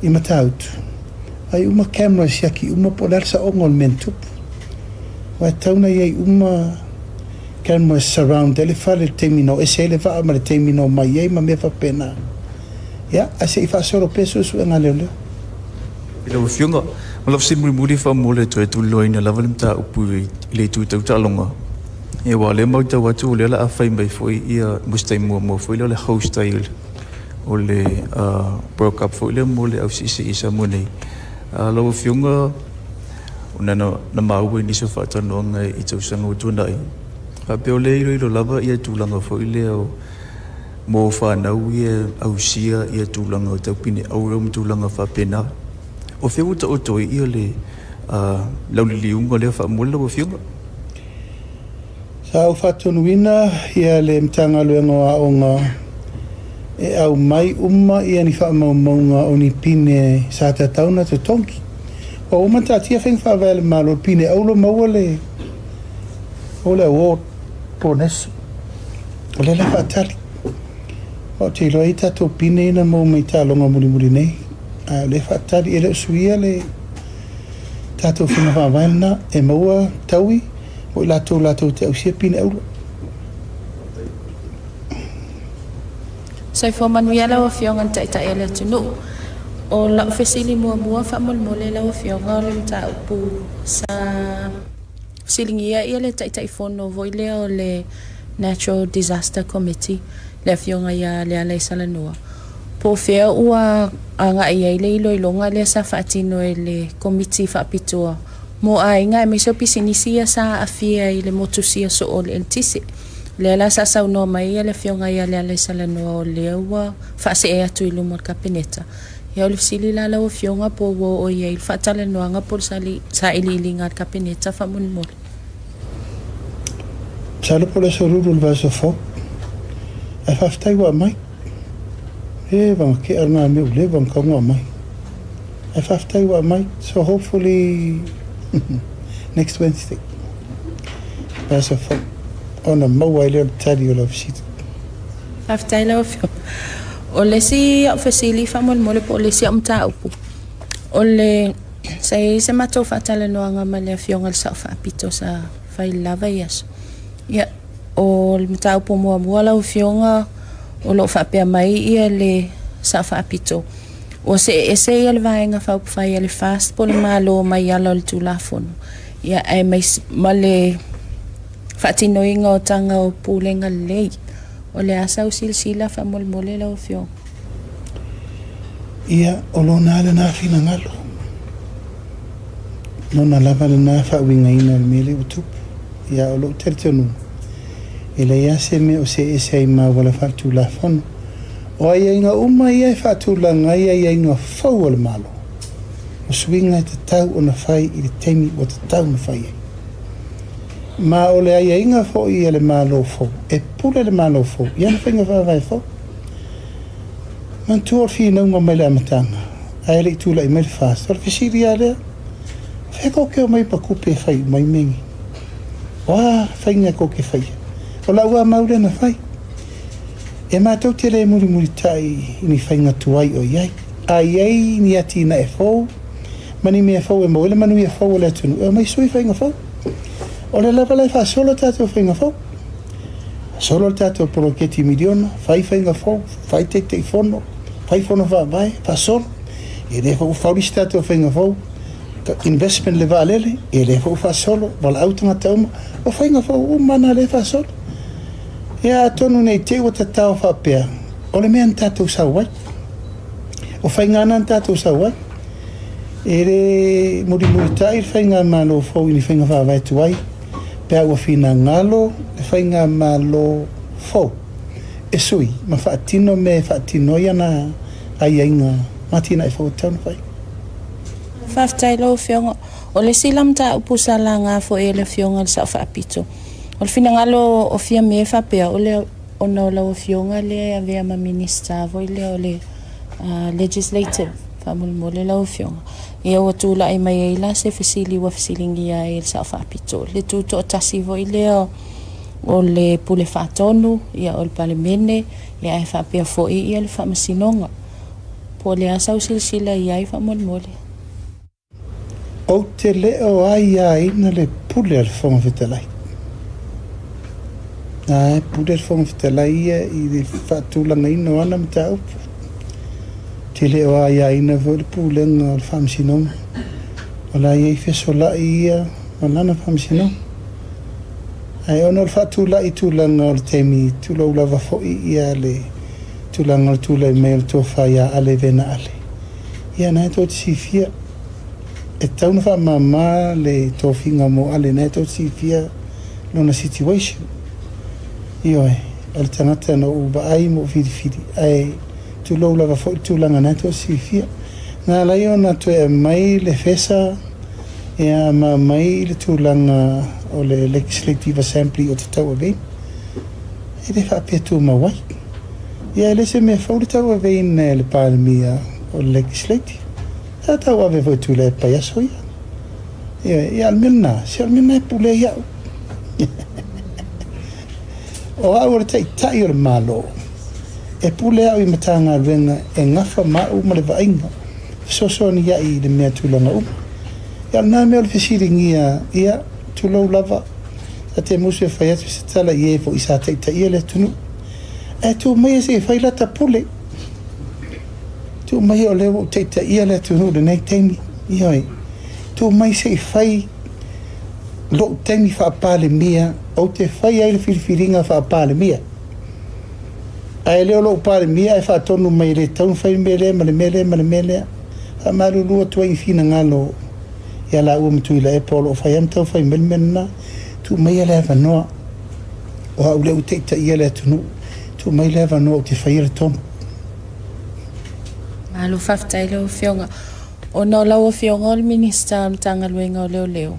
I mataut ai uma camera siaki uma polar sa ongol mentup wa tauna ye uma camera surround ele fa le termino ese le fa ma le termino mai ye ma me fa pena ya ase fa solo peso su nga le ilo fiunga malo simri muri fa mole to tu loina level mta upu le tu tu talonga e wa le mo ta watu le la afai mai foi ia mustai mo foi le host style o le broke up foi le mole au si isa mo nei lo fiunga una no na mau ni so fa tano nga I tu sanga tu nai fa pe o le ilo lava ia tu langa foi le mo fa na ia au sia ia tu langa ta pine au ro tu langa fa pena o feu to to ia le lau liunga le fa mo lo fiunga sa fa tunuina ia le mtanga luenga onga e au mai ia ni fa maunga oni pine sa ta tauna to tonki o uma ta tia feng fa vel malo pine au lo mawale o le o pones o le fa tali o te lo ita to pine na mo mai ta longa muri nei le fa tali ele suia le tato fina fa valna e maua taui o la to te au sia pine au Sai fo manuela o fionga ta ele tunu o la fesili mua fa mole la o fionga le ta pu sa silingia ele ta fono voile o le Natural Disaster Committee le fionga ya le ala sala noa po fea ua anga ia le longa le sa fatino ele committee fa pitoa mo ai nga me so pisinisia sa afia ile motusia so ol eltisi le la sa sa no mai le fionga ya le sala no le wa fa se e atu ilu mar kapineta ya le sili la o fionga po wo o ia il fatale no anga por sali sa ili linga kapineta fa mun mol salo por eso rulul va so fo e fa stai wa mai e van ke arna me le van ka wa mai e fa stai wa mai so hopefully next Wednesday va so fo on a mobile tadi of shit after I love you o le si ofesili fa mol po le si amta upu o le sai se mato fatale no anga male fionga sa fa pito sa fa lava yes ya o le mta upu mo la fionga o lo fa pe mai ia le sa fa pito o se ese il vainga fa fa ile fast pol malo mai ala le tulafon ya ai mai male fatino inga o tanga o pulenga lei o le asa o silsila fa mole la o fio ia o lo na le na fina ngalo nona lava lana whauingaina le mele utupu ia o lo teritonu e le ia se me o se ese ai mawala whatu la whanu o ai inga uma ia e whatu la ngai ai inga whau o le malo o swinga te tau o na whai i le teimi o te tau na whai ai ma o le ai inga fo i le malo fo e pule le malo fo ia na whainga whawai fo man tuor fi naunga mai le amatanga ai le tula i mai le fast o le fisiri a lea wheko keo mai pa kupe whai mai mengi wa whainga ko ke whai o la ua maure na whai e mātou te le muri muri tai ni whainga tuai o iai a iai ni ati na e fau mani me e fau e moile manu e fau o le atunu e mai sui whainga fau o le lava lai wha solo tātou whainga fau solo tātou poroketi miliona whai whainga fau whai te fono whai fono wha vai wha solo e le fau whauris tātou whainga fau investment le valele e le fau wha solo wala autanga tauma o whainga fau o mana le wha solo ia tonu nei te o tatau whapea o le mea tātou sauai o whaingana tātou sauai e re muri tai whainga malo fau ini whainga whawai tuai pea ua whina ngalo le whainga malo fau e sui ma whaatino me whaatino iana ai ainga matina e fau tauna whai Whaftai lau whionga o le silam ta upusa la ngā fo e le whionga le sa whaapito o le whina ngalo o whia me whapea o le ona o lau whionga le a vea ma minista voi le o le legislative whamulmo le lau whionga e o tūla ai mai e la se whisili wa whisilingi a e le sa whaapito le tūto o tasi voi le o le pule whatonu ia o le palemene ia e whapea fo i ia le whamasinonga po le asau silsila ia i whamulmo le o te leo ai a ina le pule al whonga whitalai. Ai, pule al whonga whitalai ia i le whatulanga ino ana mta upu. Te leo ai a ina vo le pule nga al whamsinonga. O la ia i whesola ia o lana whamsinonga. Ai, ono al whatula i tūlanga o le temi tula ulawa fo ia le tūlanga o tūla i mea tō whaia ale vena ale. Ia nai tō te sifia e tauna wha mama le tōwhinga mo ale nei tō tifia lona situation. Ioe, o le tangata na uba ai mo whiri ai tūlou lava fo i tūlanga nei tō tifia. Ngā lai o na tue e mai le whesa e a ma mai le tūlanga o le Legislative Assembly o te tau a vein. E le whapea tū mawai. Ia le se mea whau le tau a vein le pālemia o le Legislative. Tau ave voi tu le pai aso ia. Ia almena, si almena e pule iau. O au re tai o le malo. E pule au I matanga renga e ngafa mau ma le vainga. Soso ni ia I le mea tūlanga uma. Ia nā mea le whesiringi ia tūlou lava. A te musu e whai atu se tala I e fo I sa tai ia le tunu. E tū mai e se whai lata pule. Tu mai o leo te ia le tunu de nei teimi ioi tu mai se fai lo teimi fa pale mia o te fai ai le filfiringa fa pale mia ai leo lo pale mia e fa tonu mai le tonu fai mele mele a malu lua tu ai fina ngalo ia la u mtu ile e polo fai am tau fai melmena tu mai le va no o au leo te ia le tunu tu mai le va no te fai le tonu Alo whaftai leo whionga. O nau lau o whionga o le minista mtanga luenga o leo.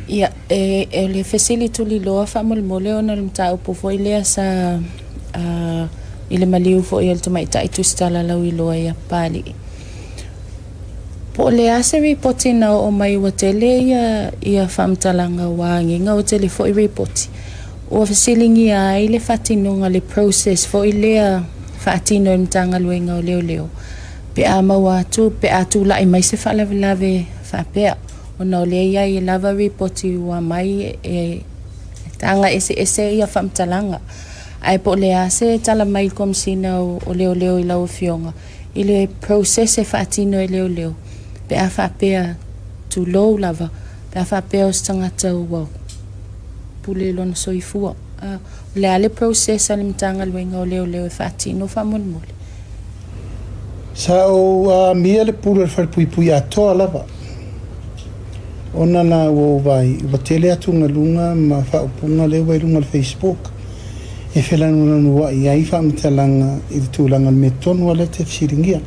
Ia, e le whesili tuli loa whamulmo leo na le mta upo fo I lea sa I le maliu fo I al tamai tai tustala lau I loa ia pali. Po le ase ripoti na o mai wa tele ia whamtalanga wangi nga o tele fo I ripoti. O whesilingi a I le whatinonga le process fo I lea whatino mtanga luenga o leo. Pe a maua tu pe a tu la I mai se whalawelawe whapea. O nau lea ia I lava ripoti wa mai e tanga ese ia whamtalanga. Ai po lea se tala mai komsina o leo I lau whionga. I le process e whatino e leo. Pe a whapea tu lou lava. Pe a whapea o stangata ua. Pule lona soifua. Lea le process ale mtanga luenga o leo e whatino whamunmule. Sa o mia le pule whalpui a toa lava. ona la wo vai wa tele atu ngalunga ma fa upunga le wa lunga Facebook e felanu no wa ia fa mtalanga i tulanga meton wala te siringia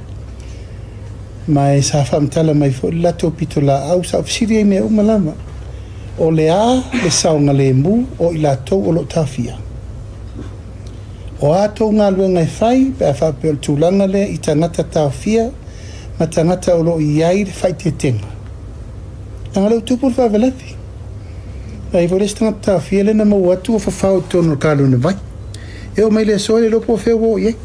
mai sa fa mtala mai fo la to pitola au sa fsiri me umalama o le a le saunga le mu o ila to o lo tafia o ato ngā luenga e whai pe a whapel tūlanga le i tangata tawhia ma tangata o lo i ai le whai te tenga anga leo tupur whawelepi ai vore tangata tawhia le na mau atu o whawhau tono kālo ne vai e o mai le soe le lopo o wheo i ei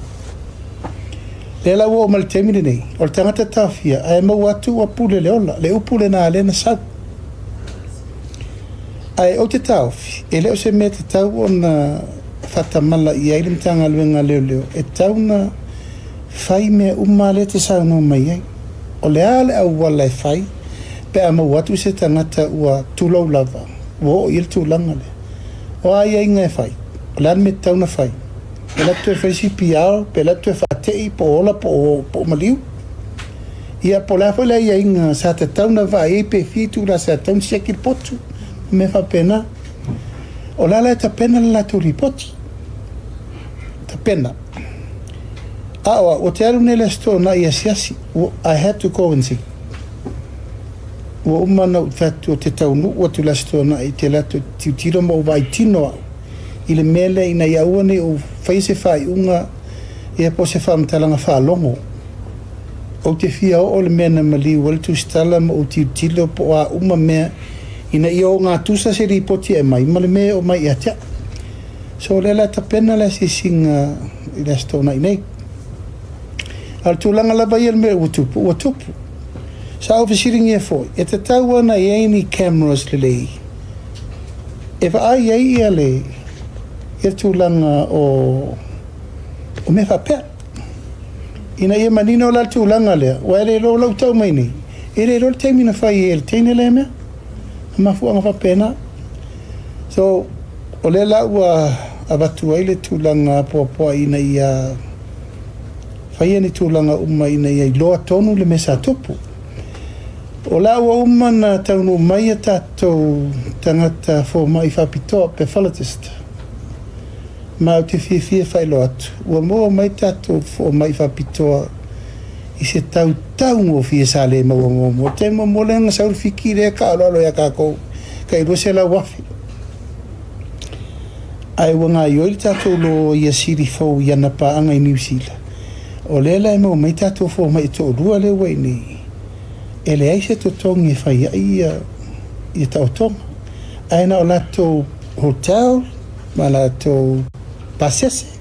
le la o mal temine nei o le tangata tawhia ai mau atu o pule le ola le upule na ale na sau ai o te tawhi e leo se me te tau o na fatamala i ai limtanga luenga leo e tauna fai me umale te sauno mai ai o le ale au wala e fai pe ama watu se tangata ua tulau lava wo o il tulanga le o ai ai ngai fai o le alme tauna fai e la tue fai si piao pe la tue fatei po ola po maliu ia po la fai la ia inga sa te tauna va e pe fitu la sa taun sekir potu me fa pena o la ta pena la tu ripoti ta pena o te alu nele sto na ia siasi I had to go and see o umana fatu o te taunu o tu la sto na i te lato tiro mo vai tino i le mele ina ia uane o faise fai unga e po se fam talanga fa longo o te fia o le mena mali wal tu stala mo o tilo po a uma mea ina ia o ngā tusa se ripoti e mai male me o mai atia so le la tapena la si singa i la stona i nei al tūlanga lava i al me ua tupu sa au fisiringi e foi e te tau ana i eini cameras le lei e wa ai ai ia le e tūlanga o me whapea ina ia manino la tūlanga lea wa ele lo lau tau mai nei ele lo teimina whai e le teine le mea mafuanga fa pena so o le la ua abatu ai le tūlanga poa ina ia whaia ni tūlanga uma ina ia i loa tonu le mesa tupu o la ua uma na taunu mai a tātou tangata fo mai whapitoa pe whalatist ma o te fia whailo atu ua mua mai tātou fo mai whapitoa i se tau o fia sa le mo te mo le nga saul fikire ka alo ya ka ko kai ro se la wafi ai wanga yo i tato lo ia siri fo ia na pa anga i New Zealand o le la mo mai tato fo mai to rua le we ni ele ai se to tongi fa ia ta to ai na la to hotel ma to pasese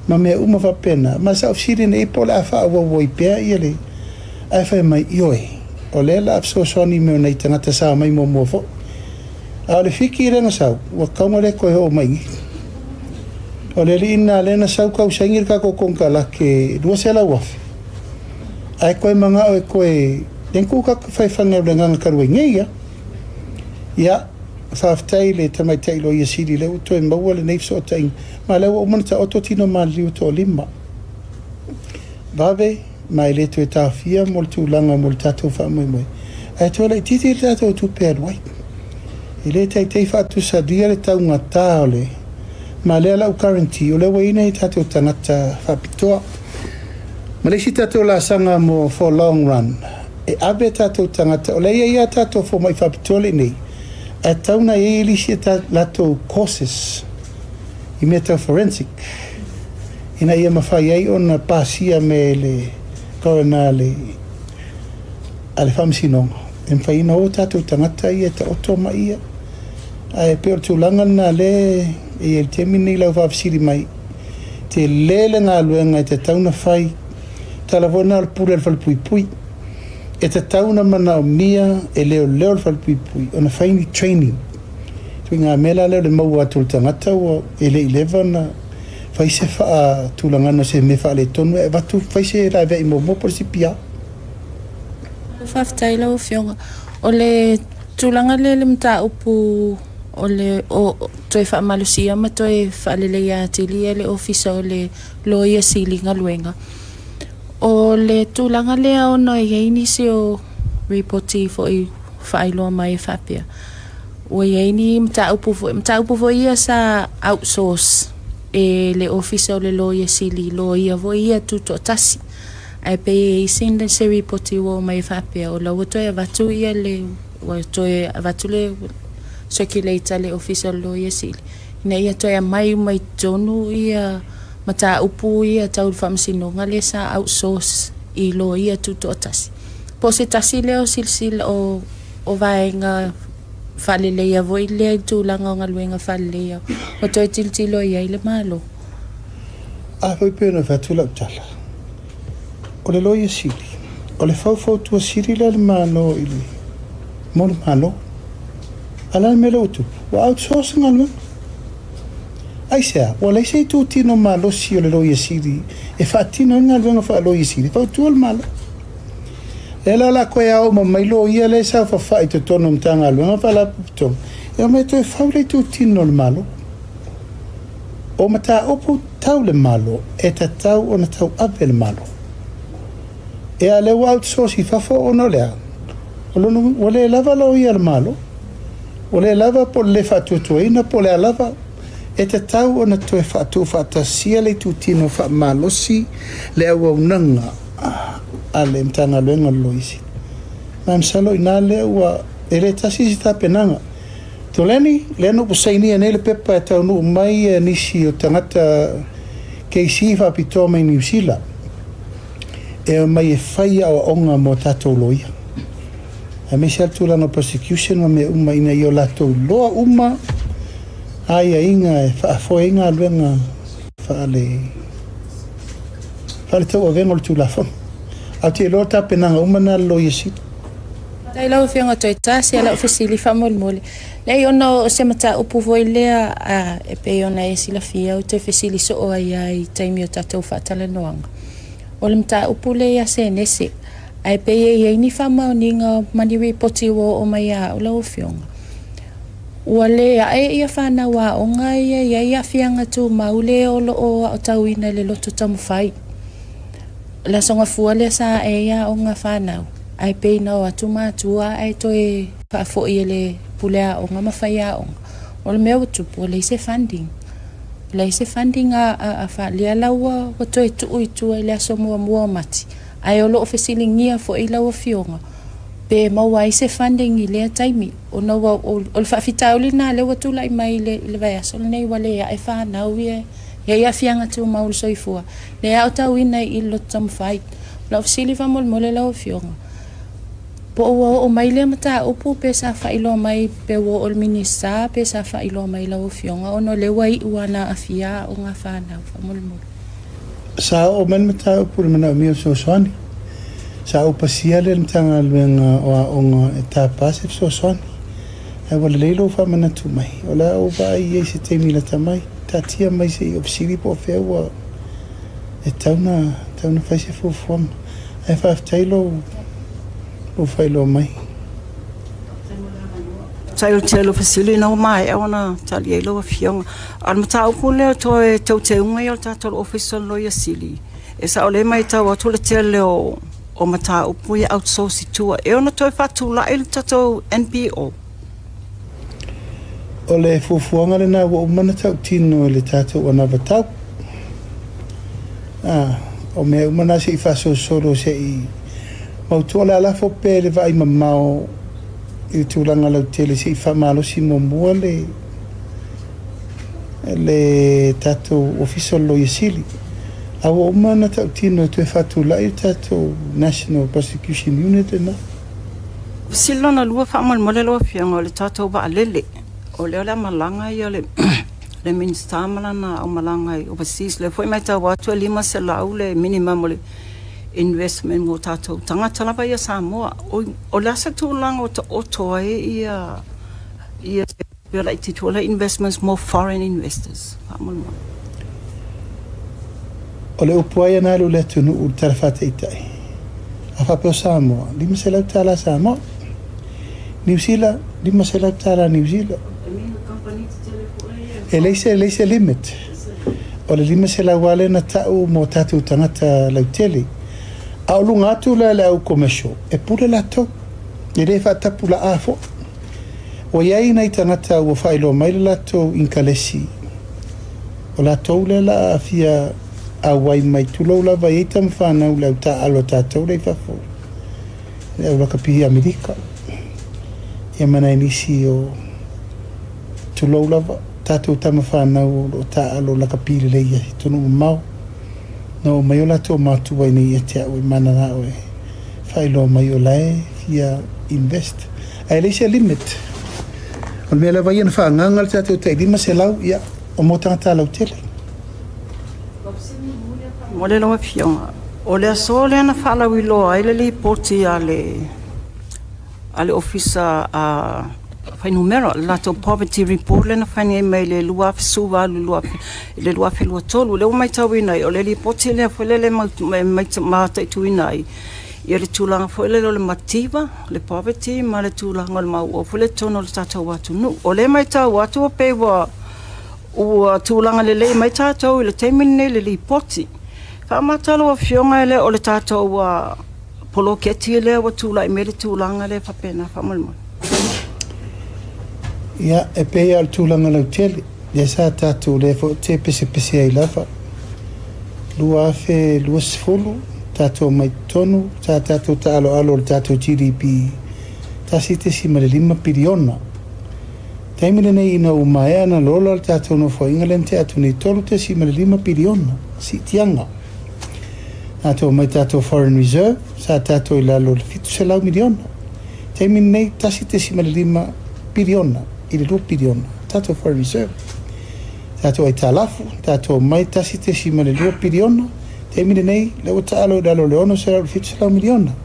ma me uma va pena ma sa ofsiri nei po la fa wo i pe ele ai fa mai ioe o le la so soni me nei tangata sa mai mo fo a le fikire na sa wa kama le ko ho mai o le ina le na sa ka usangir ka ko konka la ke do se la waf ai ko manga o ko den ku ka fa fanga le nganga ka ruenga ya faftai le tamai tailo ia siri le uto e maua le neif so taing ma le o mana ta oto tino ma liu to lima vave mai le to e tawhia mo le tūlanga mo le tatou wha moi ai to le titi le tatou tu pēr wai i le tei whatu sa ria le tau ngā tā le ma le ala u currency o le waina i tatou tangata whapitoa ma le si tatou la sanga mo for long run e abe tatou tangata o le ia tatou fo mai whapitoa le nei a tauna e elisi ta lato courses i meta forensic ina ia mawhai ai ona pasia me le coronale ale whamsinonga e mwhaina o tatou tangata ia ta oto mai ia ai peo tūlanga na le e el temini lau whawsiri mai te lele ngā luenga e te tauna whai talavona al pura al whalpui e te tauna mana o mia e leo le whalpui ona whaini training tui ngā mela leo le mau atu tangata o e le 11 na whaise wha tūlangana se me wha le tonu e watu whaise rai vei mo por si pia Whaftai lau whionga o le tūlanga le mta upu o le o toi wha malusia ma toi wha lele ia tili e le ofisa o le loia silinga luenga o le tūlanga lea o noi e inisi o reporti fo i whailoa mai e whapea. Ua iei ni mta upu vo ia sa outsource e le ofisa o le lo ia sili lo ia vo ia tuto tasi. Ai pe e sinde se ripoti wo mai whapea o lau toe avatu ia le toe avatu le circulator le ofisa o lo ia sili. Ina ia toe mai tonu ia mata upu ia tau whamsinonga le sa outsource I lo ia tuto tasi. Po se tasi leo silsil o vaenga whalele ia voi lea tūlanga o ngaluenga whalele ia. O toi tiltilo ia I le malo. A hoi pēna whatula utala. O le loia siri. O le whau tua siri le malo I le molu malo. Ala me lo utu. Wa outsourcing ngaluenga. Ai sea, o le sei tu tino malo si o le loia siri. E whaatino ngaluenga wha loia siri. Whau tua le malo. E la koe au ma mai lo ia le sa whawhai te tono mtanga luenga whala puputong. E o me toi whaule tu tino le malo. O mata opu tau le malo e ta tau o na tau ape le malo. E a le outsource I whafo o no lea. O le lava lo ia le malo. O le lava po le whatuatuaina po le lava. E ta tau o na toi whatasia le tu tino wha malosi le au nanga. Ale mtanga luenga loisi. Ma msalo ina le ua ele tasi si tapenanga. To leni, leno po saini anele pepa e tau nu mai nisi o tangata keisi whapitoa mai New Zealand. E mai e whai au onga mo tatou loia. A me se altulanga prosecution ma me uma ina I o latou loa uma ai a inga e whaafoe inga luenga whaale tau a vengo le tūlafong. A te lo tapenanga umana lo yesi. Tai lau whianga toi tasi ala ofisili whamolmole. Lei ono se mata upu voi lea e pe ona e sila fia o te ofisili so o ai taimi o tatou whaatala noanga. O le mata upu lea se nese. Ai pe e ni whamau ninga mani ripoti o mai a o lau whianga. Ua lea e ia whana wa o ngai ia whianga tu maule o lo o tauina le loto tamu whai. La songa fuale sa e ia o nga whanau. Ai pei nao atu mātua ai toe whaafo I le pulea o nga mawhaia o nga. O le mea utupu o leise funding. Leise funding a whalea laua o toe tuu I le aso mua mati. Ai o lo ofesili ngia fo I laua fionga. Pe maua I se funding I lea taimi. O naua o le whaafitau li nā lewa tula I mai le vai aso. Le nei wale ia e whanau ia fianga tu maul soifua. Le au tau ina I lo tam fight. La ofisili whamolmole lau fionga. Po o mai le mata upu pe sa whailo mai pe o minista pe sa whailo mai lau fionga. Ono le wai uana afia o ngā whanau whamolmole. Sa o men mata upu le mana o mio so soani. Sa o pasia le mtanga luenga o nga e tā pasif so soani. Ai wale leilo whamana tu mai. O la o vai e se te mila tamai. Tatia mai se I ofisiri po whea e tauna whai se fufuanga. Ai whaaftailo o whailo mai. Tai o te lo fasili no mai e ona tali e lo fionga. Al mata upu leo toe tau te unga I o tatou officer lawyer sili. E sa ole mai tau atu le te leo o mata upu I outsource tua. E ona toe whatu la il tatou NPO. O le fufuanga le nā wa umana tau tino le tātou o nawa tau. O mea umana se I whaso soro se I mautua le alafo pē le vai mamao I tūlanga lau tele se I whamalo si mua le tātou official lawyer sili. A wa umana tau tino tue whatu la I tātou National Prosecution Unit e na. Silona lua whaamolmole loa fianga o le tātou wa alele. O leo la malanga I le minister malana o malanga I overseas le foi mai tau atu e 5 se lau le minimum o le investment mo tātou tangata lapa ia Samoa o le asa tūlanga o toa ia like te tūla investments more foreign investors o le upuai ana lu le tunu u tarafata itai a whapeo Samoa 5 se lau tala Samoa New Zealand 5 se lau tala New Zealand e leise limit o le 5 se lau wale na tau mo tātou tangata lau tele a o lunga atu le au commercial e pule la tau e le faatapu la a fo o iai nei tagata ua faailoa mai le latou inkalesi o latou le la afia auai mai tulou lava iai tamafanau le au taalo a tatou lei fafo le au lakapi amerika ia manai nisi o tulou lava tatou tamafanau o taalo lakapi lelei ai tonu mau no mai o latou matua nei e te au mana na o e faailoa mai o lae fia invest ai leise limit o mea lava ia na faagaga le tatou taʻilima se lau ia o mo tagata lau tele mo le loa fionga o le aso le ana whaalawi loa ai le lipoti a le ofisa a whainumera lato poverty report le na whaini e mai le lua fesuwa le lua whelua tolu le o mai tau inai o le lipoti le whelele mata i tu inai ia le tūlanga whele le mativa le poverty ma le tūlanga le mau o whele tono le tātou watu nu o le mai tau watu o pewa ua tūlanga le mai tātou i le teimine le lipoti whamatalo a fionga ele o le tātou wa polo keti ele wa tūla i mere tūlanga le whapena whamalma. Ia, e pēia al tūlanga lau tele, ia sa tātou le fo te pese ai lava. Lua afe, lua sifolu, tātou mai tonu, sa tātou ta alo le tātou GDP, tasi te si male 5 piriona. Taimile nei ina umaea na lola le tātou no whainga lente atu ni tolu te si male 5 piriona, si tianga. Tātou mai tātou Foreign Reserve, sa tātou i lalo le 7 miliona. Taimile nei tasi te si male 5 piriona, i le 2 piriona, tātou Foreign Reserve. Tātou ai tālafu, tātou mai tasi te si male 2 piriona, taimile nei le o taalo i lalo le ono se lalo le 7 miliona.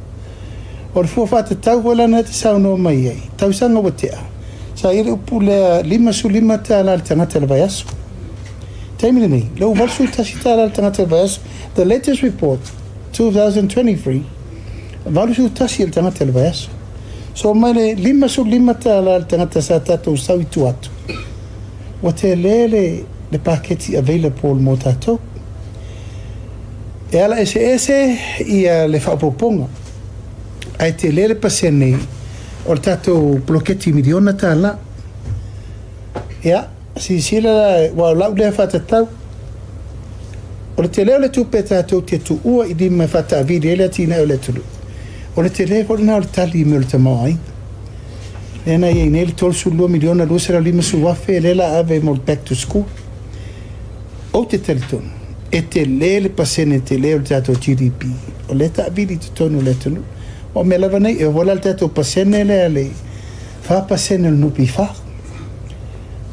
O le fuafata tau wala na te sao no mai ai, tau sanga watea. Sa ire upu le 5 tāla le tangata le vai aso. Taimile nei, le uvalsu tasi tāla le tangata le vai aso. The latest report, 2023, valusu tasi le tangata le vai aso. So mai le 5 tāla le tangata sa tātou sau i tu atu. Wa te le paketi available mo tātou. E ala ese ia le whapoponga. Ai te le pasene o le tātou bloketi miliona tāla. Ia, si sila wa lau le whatatau. O le te leo le tupe tātou te tu ua i di mai whata aviri ele atina o le tulu. O le te leo o le nao le tali me o le tamau ai. Lena i nei le 12 miliona lusera 5 suafe le la ave mo back to school. O te teletonu. E te le pasene te leo le tātou GDP. O le ta aviri te tonu le tunu. O me lava nei, e wala le tātou pasene le wha pasene le nupi wha.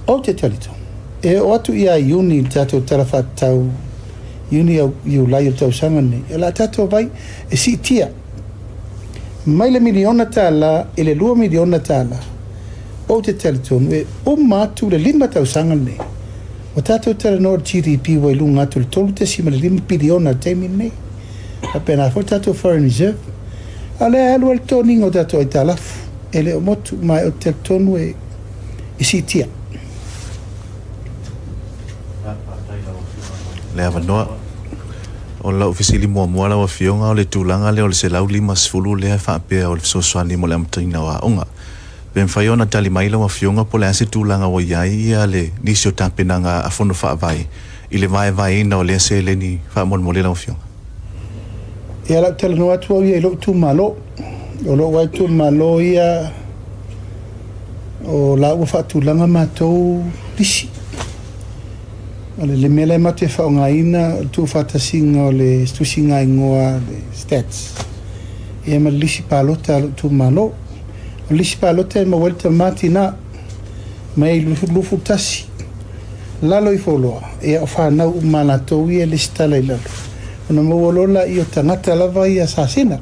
O te teletonu. E o atu ia iuni le tātou talawhatau iuni au lai o tau sanga nei. E la tātou vai, e si tia. Mai le miliona tāla, e le 2 miliona tāla. O te teletonu, e o matu le 5 tau sanga nei. O tātou tala no GDP wa ilunga atu le tolu te sima le 5 piliona teimi nei. A pena fo tātou Foreign Reserve. A le alu al toning o tātou ai tālafu. E le o motu mai o te tonu e si tia. Le avanoa o la ofisili mua la fionga o le tūlanga le o le se lau 5 le whaapea o le sosoani mo le amataina wa onga. Ben faiona tali mai la fionga po le ase tūlanga o iai ia le nisi o tāpenanga a fono whaavai. I le vai ina o le ase le ni whaamole la fionga. Ia lau tala no atu au ia i lo tu malo. O lo wai tu malo ia o la ua whaatūlanga mātou lisi. O le mele mate whaongaina, tu whatasinga o le stusinga ingoa le stats. Ia ma lisi palota tu malo. O lisi palota e mawelta mati na mai lufu tasi. Lalo i foloa. Ia o whanau umanatou ia le stala i lalo. Ona mawolola i o tangata lava i a sasina.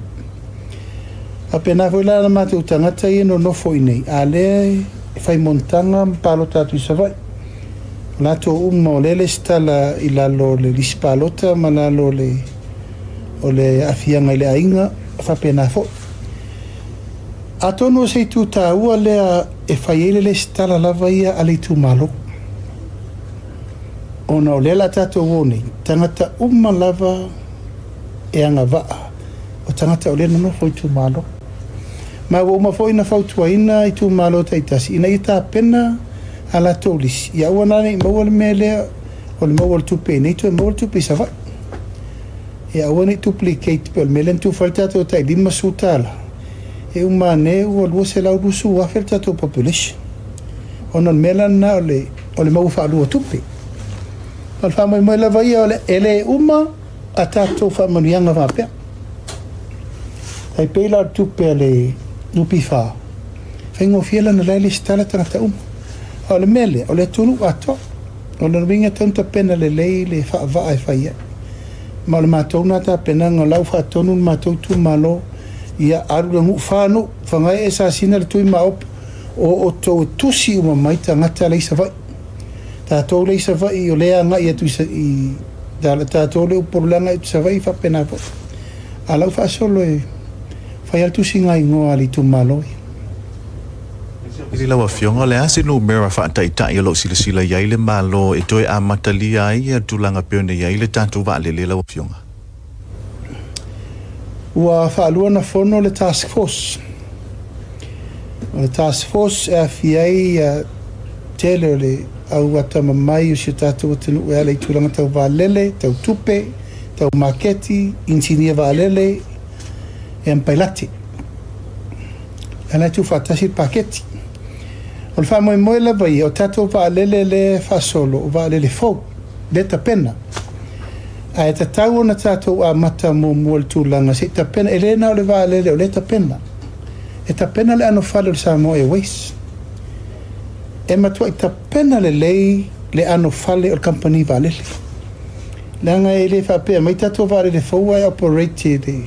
A pena foi la mate o tangata i no nofo i nei. A le fai montanga palota atu i savai. Lato o le stala i lalo le lispalota ma lalo o le afianga i le ainga whapena fo. A tono se tu ta ua lea e whaiele le stala lava ia ale tu malo. Ona o lela tato wone, tangata lava e anga waa. O tangata o lena no foi tu malo. ma wo ma foi na fautuaina I tu malo taitasi ina ita pena ala tolis ia wana nei mo le mele o le mo tupe nei tu mo tupe sava ia wana duplicate pel melen tu falta to tai di masutala e uma ne o lo se la usu a falta to population ona melan na o le mo fa lu tupe al fa mo la vai o le ele uma atato fa mo yanga va pe ai pe la tupe le nupi fa fengo fiela na le stala tata o le mele o le tunu ato o le ringa tanta pena le fa va ai fa ia ma le matou na ta pena ngo lau fa tonu matou tu malo ia aru ngu fa no fa ngai esa sina le tui ma op o to tusi uma mai tanga ta le sa vai ta to le sa vai o le anga ia tu I da ta to le por langa sa vai fa pena po ala fa solo fa ia tu singa ngo ali tu malo Ili lawa fionga le ase no mera fa ta lo sila yai le malo e toi a matalia ia tulanga peone yai le tantu va le lawa fionga. Ua fa alua na fono le task force. Le task force e fiai tele le au atama mai o si tatu o tenu ea le tulanga tau va lele, tau tupe, tau maketi, insinia va lele, e mpailati. Ana tu fatasi paketi. O le wha moe la vai, o tato va lele le fa solo, o va lele fau, le ta pena. A e ta tau na tato a mata mo le tūlanga, se ta pena, e le na o le va lele o le ta pena. E ta pena le ano fale o sa mo e weis. E matua e ta pena le lei le ano fale o company va lele. Le anga e le fa pea, mai tato va lele fau ai operate the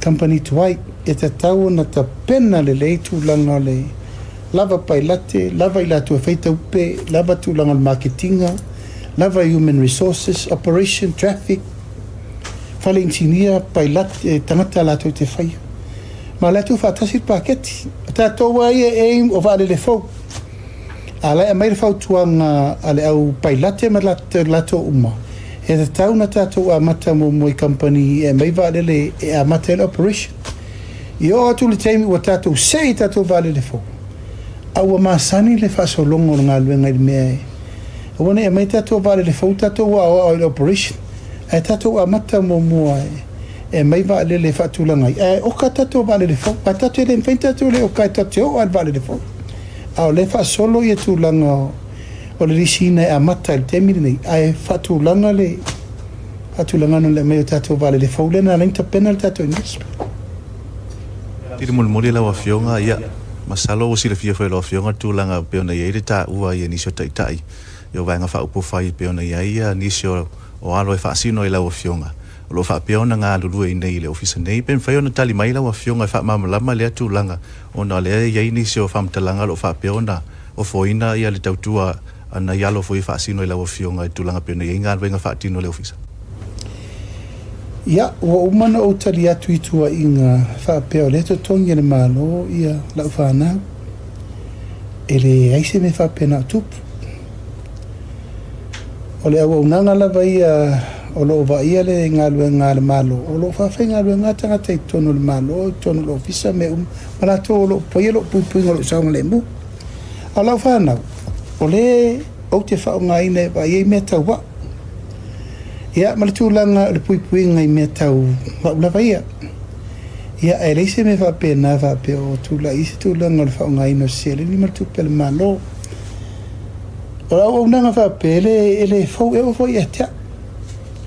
company tuai, e ta tau na ta pena le lei tūlanga le lava pai late, lava I latu e feita upe, lava tūlanga marketinga, lava human resources, operation, traffic, fale insinia pai late, tangata latu te whaia. Ma latu whatasir paketi, ta toa ia aim o vale le fau. Ala e mai fau tuanga ale au pai late ma lato uma. E ta tau na tatou a mata mo moi company e mai vale le e a mata le operation. I o atu le teimi ua tatou sei tatou vale le fau. Aua masani le whasolongo ngā luenga I mea e. Awane e mai tatou vale le fau tatou a le operation. E tatou a mata mo mua e. E mai vale le whatulanga. E o ka tatou vale le fau. Pa tatou le mwhain tatou le o kai tatou al vale le fau. Ao le whasolo I tūlanga o le risina e a mata il temiri nei. Ai whatulanga le whatulanga no le mai o tatou vale le fau. Le na lengta pena le tatou inispa. Tiri mulmuli lawa fionga ia. Masalo o sila fia whaelo fionga tūlanga peona iei le tā ua ia nisio taitai. Io vaenga wha upo whai peona iei ia nisio o alo e whaasino I lawa fionga. O lo wha peona ngā lulua I nei le ofisa nei. Pen whaiona tali mai lawa fionga e wha mamalama lea tūlanga. O na lea iei nisio whamtalanga lo wha peona o foina ia le tautua ana ialo fo I whaasino I lawa fionga I tūlanga peona iei ngā luenga wha atino le ofisa. Ia, ua umana o tali atu I tua I ngā whapea o le tongi le malo ia lau whanau. E le aise me whapea na tupu. O le awa unanga lava ia o lo va ia le ngā luenga le malo. O lo whawhai ngā luenga tangata I tono le malo, I tono le ofisa me malato o lo poia lo pui ngolo saunga le mu. A lau whanau, o le au te whao ngā ine va iei mea tau wa. Ia malatulanga le pui ngai me tau lava ia. Ia e leise me whape na whape o tula isi tulanga le whao ngai no sele ni malatupe le malo. O au nanga whape ele fau e o fo ia tea.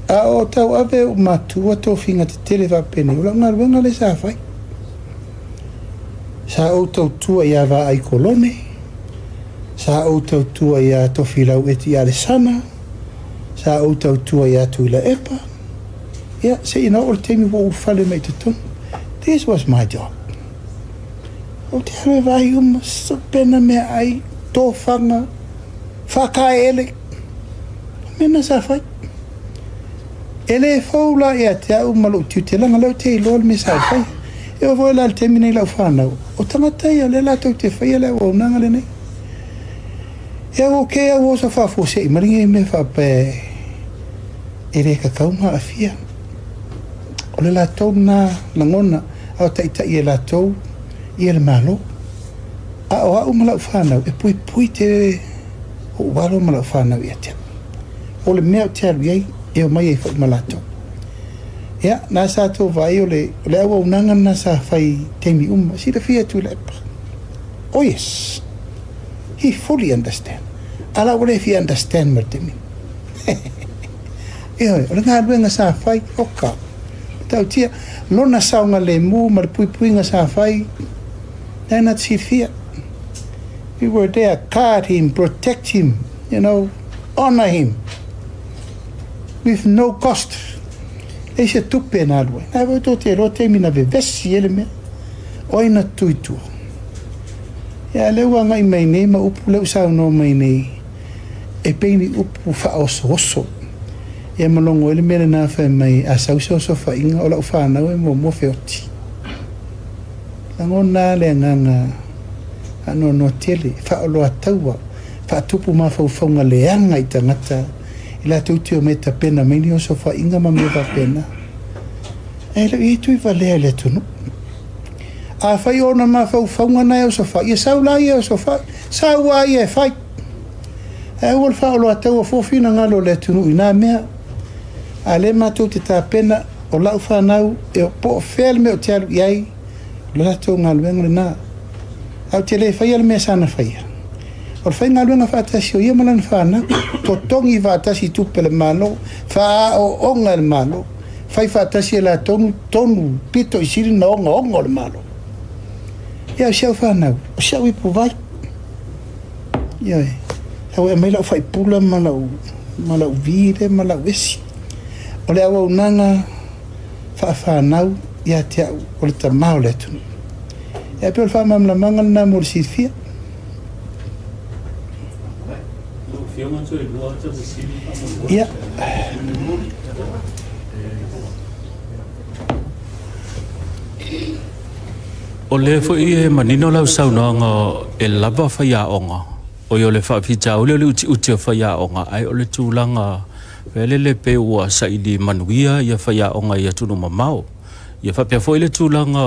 A o tau ave o matua tō whinga te tele whape ne ula ngā ruenga le sa whai. Sa o tau tua ia wa ai kolone. Sa o tau tua ia tofi lau eti ale sana. Sa o tau tua ia tu la epa. Yeah, say you know, temi wo ufale mai te tonu. This was my job. O te hawe vai so pena me ai, tō whanga, whakae ele. Mena sa whai. Ele whaula ia te au malo tiu te langa lau te ilol me sa whai. E o voila le temi nei lau whanau. O tangatai o le lato te whai ele o nanga le nei. E o ke au o sa whafo se I maringa I me whape e re kakaunga a fia. O le latou na langona au taitai e latou ia le malo a o au malau whanau e pui te o walo malau whanau ia te o le mea o te alu iei e o mai e whai malato ia nā sa tō vai o le awa unanga nā sa whai teimi si le fia tu le epa oh yes he fully understand ala wale if he understand martemi ia o le ngā ruenga sa whai oka tau tia lona saunga le mu ma le pui nga sa whai nā si fia we were there, guard him, protect him, honor him with no cost. E se tupe nā rua. Nā wau tō te rote mina vevesi ele mea. Oina tuitua. Ia leua ngai mai nei, ma upu leu sau no mai nei. E peini upu wha oso. Ia malongo ele mea nā whai mai a sausa oso wha inga o lau whanau e mo whioti. Lango nā le nganga ano no tele fa lo ataua fa tupu ma fa fonga le anga i tangata ila tutu meta pena meni o so fa inga ma me va pena ele i tu va le tunu a fa ona ma fa fonga na o so fa ia sa la ia so fa sa wa ia fa e o fa lo ataua fo fina ngalo le tunu ina me ale ma tu te ta pena o la fa nau e po fel me o tel iai la to ngalwenga na au te le whaia le mea sana whaia. O le whainga luenga whaatasi o ia malana whaana, to tongi whaatasi tupe le malo, wha o onga le malo, whai whaatasi e la tonu pito i siri na onga le malo. Ia o siau whanau, o siau ipu vai. Ia e, au e maila o whai pula malau vire, malau esi. O le awa unanga whanau, ia te au, o le tamau le tunu. E pe o wha mamla mangana nā mōre si fia. Ia. O le fo i e manino lau saunoanga e lava whaia onga. O i o le whawhita o le uti o whaia onga. Ai o le tūlanga vele le pe ua sa i li manuia i a whaia onga i a tunu mamao. Ia whapea fo ile tūlanga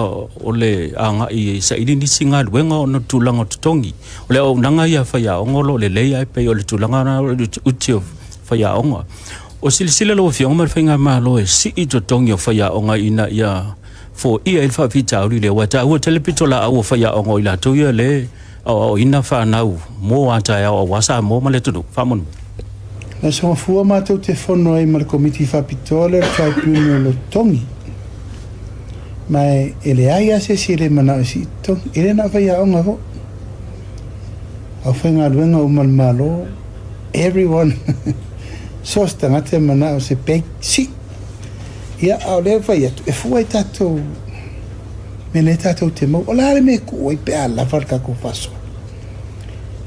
o le anga i sa ili nisi ngā ruenga o no tūlanga tutongi. O le au nanga i a whaia onga lo le lei ai pei o le tūlanga na o le uti o whaia onga. O silisila lo whionga mar whainga maa lo e si i tutongi o whaia onga ina ia fo ia il whawhita uri le wata ua telepito la au o whaia onga o ila tuia le o ina whanau mō ata e o wasa mō ma le tunu. Whamonu. Na sa mafua mātou te whono ai ma le komiti whapitoa le tribunal lo tongi. Mai ele ai ase si le mana si tong ele na fa ya onga ho au fa nga luenga o mal malo everyone so sta ngate mana o se pe si ia au le fa ya e fu ai tato me le tato te mo ola le me ku i pe ala farka ko faso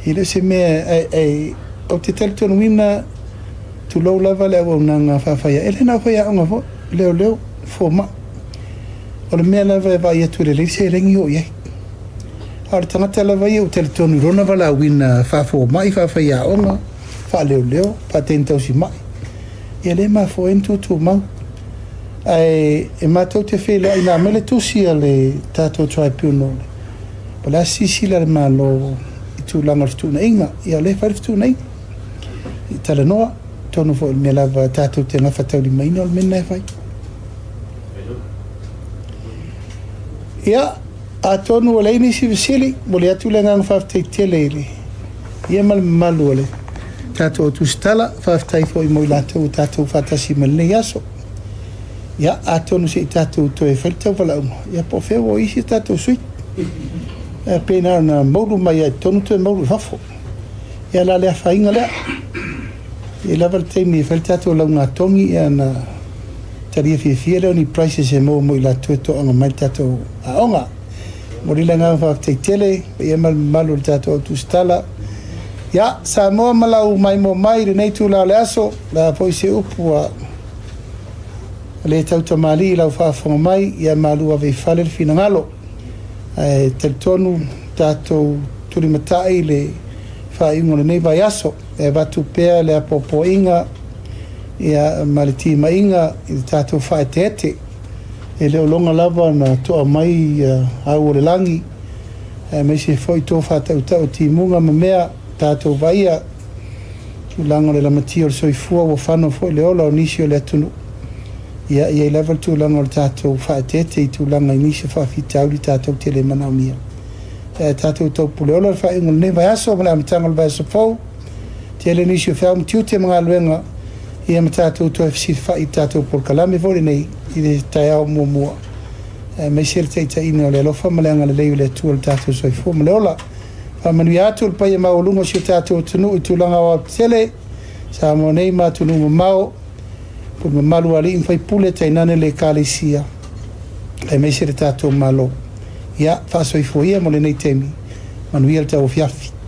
ile se me ai o te tel tu wina tu lo lava le o nanga fa ya ele na fa ya onga ho leo forma o le mea lava e vai atu le leise e rengi o iei. A le tangata lava i o te le tonu rona wala wina whafo mai, whawhai a onga, wha leo, pa tentau si mai. Ia le maa fo entu tu mau. E mātou te whele ai nā mele tusi a le tātou tribunal. Pa la sisi la le maa lo i tu langa ftuna inga, ia le whare ftuna inga. I tala noa, tonu fo le mea lava tātou te ngawhatau li maina o le mena e whai. Ia, a tonu o leini si visili, mo le atu le ngang whawhtei te leile. Ia malu ole. Tātou o tustala, whawhtei fo i mo i lātou, tātou whatasi malene aso. Ia, a tonu si tātou to e whaitau walaunga. Ia, po wheo o isi tātou sui. Ia, pēnā na mauru mai ai, tonu to e mauru hafo. Ia, la lea whainga lea. Ia, lava le teimi e whaitau launga tongi, ia na taria fia leo ni prices e mo i la tueto anga mai tato a onga. Morila ngā whakatei tele, e malu le tato o tustala. Ia, sa moa malau mai mo mai, re nei tu la le aso, la poi se upu a le tauta mali, lau whaafonga mai, ia malu a vei whale le fina ngalo. Tel tonu tato turimatai le whaingo le nei vai aso, e watu pea le apopo inga, ia maliti mainga i tātou whae te ete e leo longa lava na toa mai au o le langi me se foi tō whātau ti munga ma mea tātou vaia tūlanga le lamati o le soifua o whano foi le ola o nisi o le atunu. Ia i level tūlanga o le tātou whaatete i tūlanga i nisi whaafitau li tātou te le manaumia. Tātou tau pule ola le whaingo le vai aso ma le amatanga le vai aso fau. Te le nisi o whiau mtiu te mga luenga ia ma tātou tō FCI whai tātou por kalame vore nei i le tai au mua. Me se le teita ina o le alofa ma le anga le leo le tua le tātou soifua ma le ola. Manui atu le paia mau lungo si o tātou tunu i tūlanga o tele. Sa mo nei ma tunu ma mau. Put ma malu ali in fai pule tai nane le kālesia. Me se le tātou malo. Ia, wha soifua ia mo le nei temi. Manui al tau fiafi.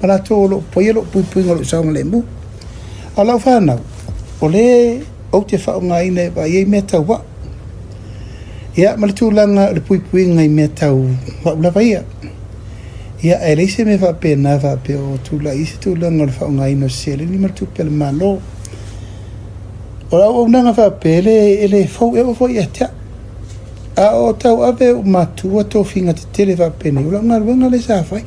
Mana tō lo poielo pui ngolo saunga le mu. A lau whanau, o le au te whaunga ine wa iei mea tau wa. Ia, ma le tūlanga le pui ngai mea tau wa ulawa ia. Ia, e leise me whape na whape o tūla isi tūlanga le whaunga ino se le ni ma tūpe le malo. O lau au nanga whape ele fau ewa fo ia tea. A o tau ave o matua tō whinga te tele whape ni. Ula ngā ruanga le sa whai.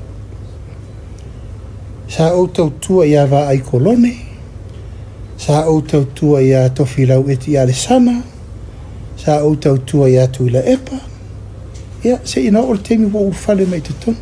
Sa o tau tua ia wa ai kolone. Sa o tau tua ia tofi lau eti ale sana. Sa o tau tua ia tu ila epa. Ia, se ina o le temi wa ufale mai te tonu.